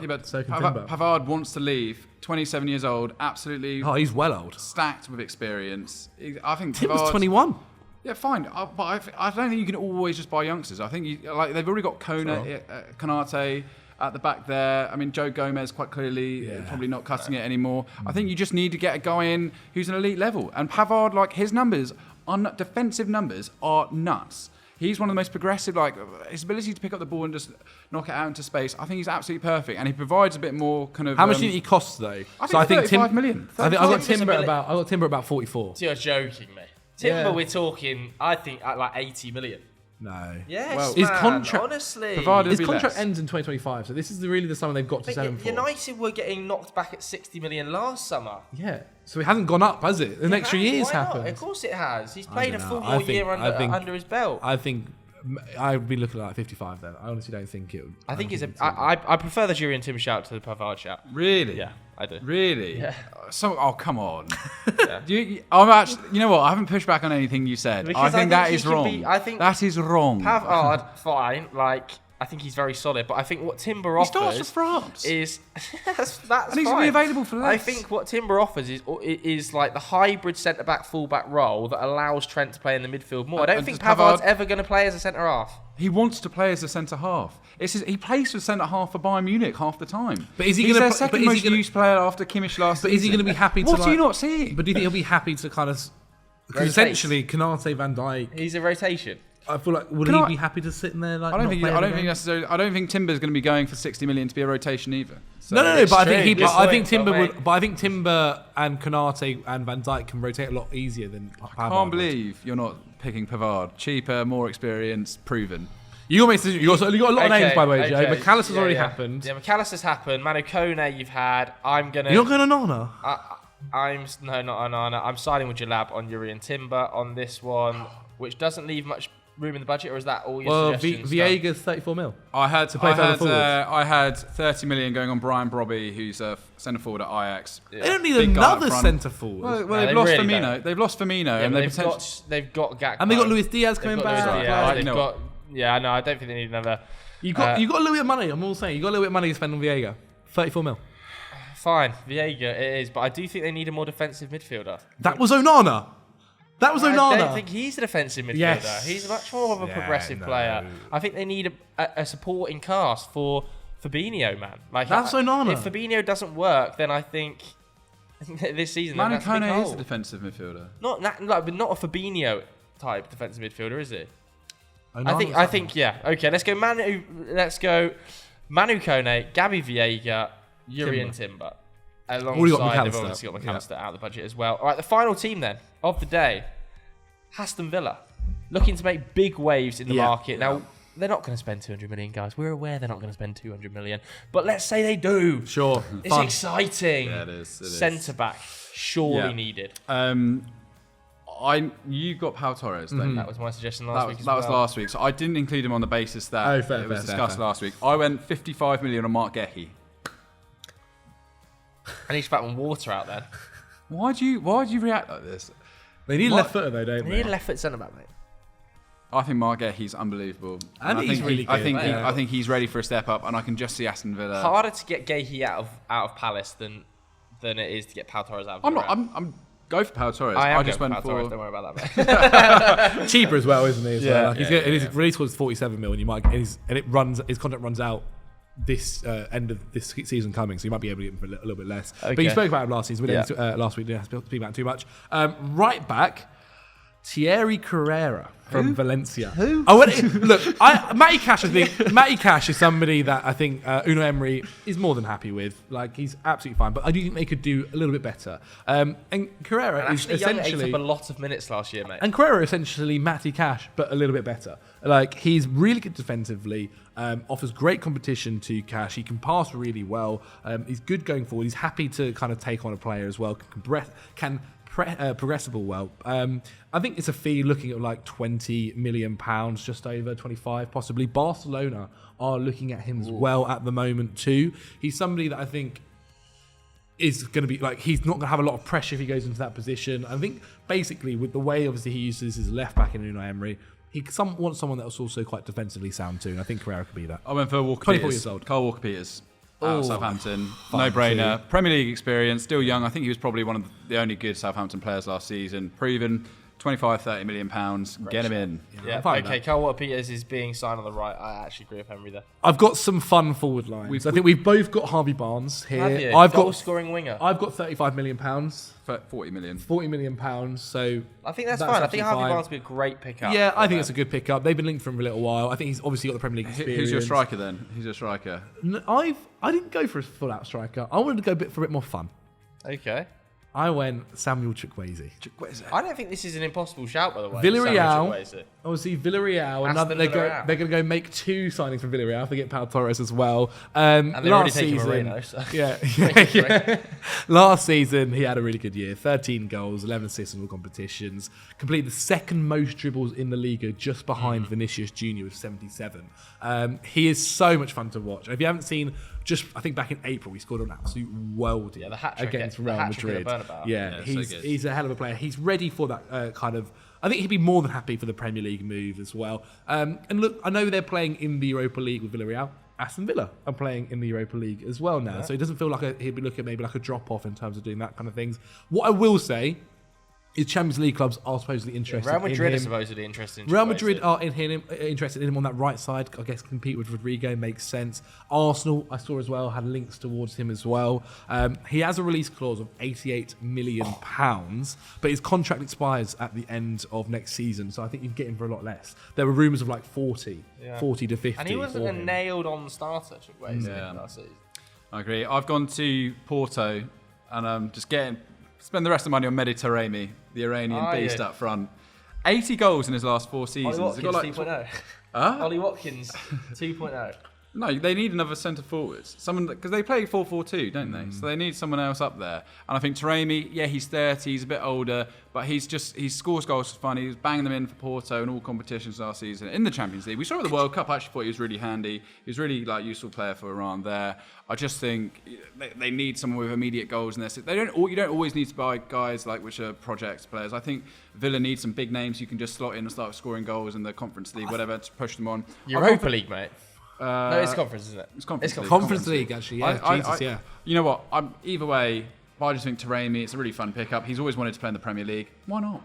but Pavard wants to leave. 27 years old, absolutely. Oh, he's well old. Stacked with experience. I think Timber's 21. Yeah, fine. But I don't think you can always just buy youngsters. I think they've already got Konate at the back there. I mean, Joe Gomez quite clearly probably not cutting it anymore. I think you just need to get a guy in who's an elite level. And Pavard, like, his numbers, defensive numbers, are nuts. He's one of the most progressive, like, his ability to pick up the ball and just knock it out into space. I think he's absolutely perfect. And he provides a bit more kind of... How much do you think he costs, though? I think 35 million. I got Timber about 44. So you're joking me. Timber, we're talking, I think, at like 80 million. No. Yes, well, his contract, honestly. His contract ends in 2025, so this is really the summer they've got to sell him for. United were getting knocked back at 60 million last summer. Yeah, so it hasn't gone up, has it? The next 3 years happened. Of course it has. He's played a full more year under his belt. I think I'd be looking at like 55 then. I honestly don't think it would. I think I prefer the Jurien Tim shout to the Pavard shout. Really? Yeah, I do. Really? Yeah. Come on. I'm actually. You know what? I haven't pushed back on anything you said. I think that is wrong. I think that is wrong. Pavard, fine. Like, I think he's very solid, but I think what Timber offers... He starts for France. ...is... that's and he's going to be available for less. I think what Timber offers is like the hybrid centre-back, full-back role that allows Trent to play in the midfield more. I don't think Pavard's ever going to play as a centre-half. He wants to play as a centre-half. He plays for centre-half for Bayern Munich half the time. But is he going to... He's their second most used player after Kimmich last season. But is he going to be happy to... What are you not seeing? But do you think he'll be happy to kind of... Because essentially, Konate, Van Dijk... He's a rotation. I feel like would he be happy to sit in there? Like, I don't think Timber's going to be going for 60 million to be a rotation either. So no. But I think Timber would. But I think Timber and Konate and Van Dijk can rotate a lot easier than. I can't believe you're not picking Pavard. Cheaper, more experienced, proven. You got a lot of names, by the way, Joe. McAllister's already happened. Yeah, McAllister's happened. Manu Kone, you've had. You're not going to Onana? No, not Onana. I'm siding with Jalab on Jurien Timber on this one, which doesn't leave much room in the budget, or is that all your suggestions? Viega's 34 mil. I had 30 million going on Brian Brobby, who's a centre forward at Ajax. They don't need another centre forward. Well, they've lost Firmino. They've lost Firmino, and they've got Gakpo. And they got Luis Diaz coming back. I don't think they need another. You got a little bit of money. I'm all saying you got a little bit of money to spend on Viega. 34 mil. Fine, Viega it is, but I do think they need a more defensive midfielder. That was Onana. That was Onana. I don't think he's a defensive midfielder. Yes. He's much more of a progressive player. I think they need a supporting cast for Fabinho, man. Like That's Onana. If Fabinho doesn't work, then I think this season Manu that's a big Kone hole. is a defensive midfielder. Not a Fabinho type defensive midfielder, is he? Onana's I think yeah. Okay, let's go Manu Kone, Gabby Vieira, Yuri and Timber. Alongside, they've obviously got McAllister out of the budget as well. All right, the final team then of the day, Aston Villa, looking to make big waves in the market. Now, they're not going to spend 200 million, guys. We're aware they're not going to spend 200 million, but let's say they do. Sure, it's exciting. Yeah, it is. Centre back, surely needed. You got Pau Torres. Then. That was my suggestion last week. That was last week, so I didn't include him on the basis that it was discussed last week. I went 55 million on Mark Gehi. I need to back on water out then. Why'd you react like this? They need a left footer though, don't they? They need a left foot centre back, mate. I think Mark Gehi's unbelievable. I think he's really good. I think he's ready for a step up, and I can just see Aston Villa. Harder to get Gehi out of Palace than it is to get Pau Torres out of Villarreal. I'm go for Pau Torres. I just went Pau for Torres, don't worry about that, mate. Cheaper as well, isn't he? As well. Like he's released towards 47 million. You might, his contract runs out this end of this season coming, so you might be able to get him for a little bit less. Okay. But you spoke about him last season. Last week, didn't speak about it too much. Right back, Thierry Carrera from Valencia. Who? Matty Cash. I think Matty Cash is somebody that I think Unai Emery is more than happy with. Like, he's absolutely fine, but I do think they could do a little bit better. And Carrera is essentially ate up a lot of minutes last year, mate. And Carrera essentially Matty Cash, but a little bit better. Like, he's really good defensively. Offers great competition to Cash. He can pass really well. He's good going forward. He's happy to kind of take on a player as well. Can progressible well. I think it's a fee looking at like £20 million, just over 25 possibly. Barcelona are looking at him as well at the moment too. He's somebody that I think is going to be like, he's not going to have a lot of pressure if he goes into that position. I think basically with the way obviously he uses his left back in Unai Emery, he wants someone that's also quite defensively sound too, and I think Carrera could be that. I went for Walker 24 Peters. years old. Carl Walker Peters. Out of Southampton, no-brainer. Premier League experience, still young. I think he was probably one of the only good Southampton players last season. Proven, 25, 30 million pounds. Get him in. Yeah. Okay, Carl Walker Peters is being signed on the right. I actually agree with Henry there. I've got some fun forward lines. I think we've both got Harvey Barnes here. Have you? I've got scoring winger. I've got £35 million. 40 million. £40 million. So I think that's fine. I think Harvey Barnes would be a great pickup. Yeah, I think it's a good pickup. They've been linked for him for a little while. I think he's obviously got the Premier League experience. Who's your striker then? Who's your striker? I didn't go for a full-out striker. I wanted to go for a bit more fun. Okay. I went Samuel Chukwueze. I don't think this is an impossible shout, by the way. Villarreal. Obviously, Villarreal. They're going to go make two signings from Villarreal if they get Pau Torres as well. And they're already taking Moreno. So. Yeah. Last season, he had a really good year. 13 goals, 11 assists in all competitions. Completed the second most dribbles in the Liga, just behind Vinicius Jr. with 77. He is so much fun to watch. And if you haven't seen, I think back in April, he scored an absolute worldie against Real Madrid. He's a hell of a player. He's ready for that kind of... I think he'd be more than happy for the Premier League move as well. And look, I know they're playing in the Europa League with Villarreal. Aston Villa are playing in the Europa League as well now. So it doesn't feel like he'd be looking at maybe like a drop-off in terms of doing that kind of things. What I will say is Champions League clubs are supposedly interested in him. Real Madrid are supposedly interested in him. Real Madrid are interested in him on that right side. I guess compete with Rodrigo makes sense. Arsenal, I saw as well, had links towards him as well. He has a release clause of £88 million, but his contract expires at the end of next season, so I think you can get him for a lot less. There were rumours of like 40 to 50. And he wasn't a nailed-on starter, last season. I agree. I've gone to Porto, and I'm just spend the rest of the money on Mehdi Taremi, the Iranian beast up front. 80 goals in his last 4 seasons. Ollie Watkins 2.0. Ollie Watkins 2.0. No, they need another centre forward. Someone, because they play 4-4-2, don't they? So they need someone else up there. And I think Taremi, he's 30, he's a bit older, but he scores goals for fun. He was banging them in for Porto in all competitions last season. In the Champions League, we saw at the World Cup, I actually thought he was really handy. He was really useful player for Iran there. I just think they need someone with immediate goals in this. You don't always need to buy guys which are project players. I think Villa needs some big names you can just slot in and start scoring goals in the Conference League, whatever, to push them on. Europa League, mate. No, it's conference, isn't it? It's conference league. Conference League, actually. Yeah, You know what? Either way, I just think Taremi, it's a really fun pickup. He's always wanted to play in the Premier League. Why not?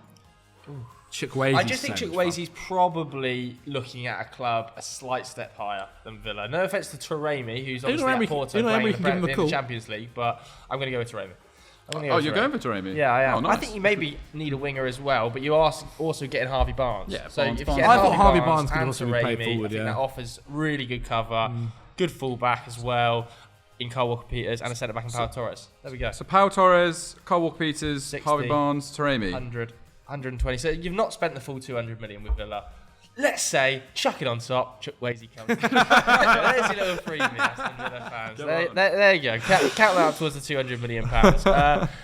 Chukwueze. I just think Chukwueze's probably looking at a club a slight step higher than Villa. No offense to Taremi, who's obviously at Porto playing in the Champions League, but I'm going to go with Taremi. You're going for Taremi? Yeah, I am. Oh, nice. I think you maybe need a winger as well, but you are also getting Harvey Barnes. Yeah, so Barnes, if you Barnes. get I thought Harvey Barnes could and also be Taremi, played forward. I think that offers really good cover, good fullback as well in Kyle Walker-Peters, and a centre back in Pau Torres. There we go. So Pau Torres, Kyle Walker-Peters, 60, Harvey Barnes, Taremi. 100, 120. So you've not spent the full 200 million with Villa. Let's say, chuck it on top, Chukwueze comes. There's your little freebie, Aston Villa fans. There you go. Count that up towards the £200 million.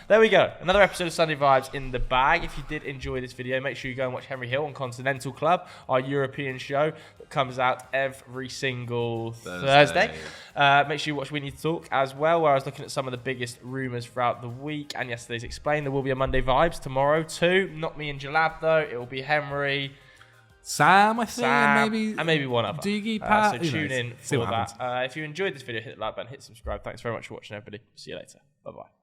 There we go. Another episode of Sunday Vibes in the bag. If you did enjoy this video, make sure you go and watch Henry Hill on Continental Club, our European show that comes out every single Thursday. Make sure you watch We Need to Talk as well, where I was looking at some of the biggest rumours throughout the week and yesterday's Explained. There will be a Monday Vibes tomorrow too. Not me and Jalab though. It will be Henry, Sam, I think, and maybe one other. Doogie, Pat. So tune in for that. If you enjoyed this video, hit the like button, hit subscribe. Thanks very much for watching, everybody. See you later. Bye-bye.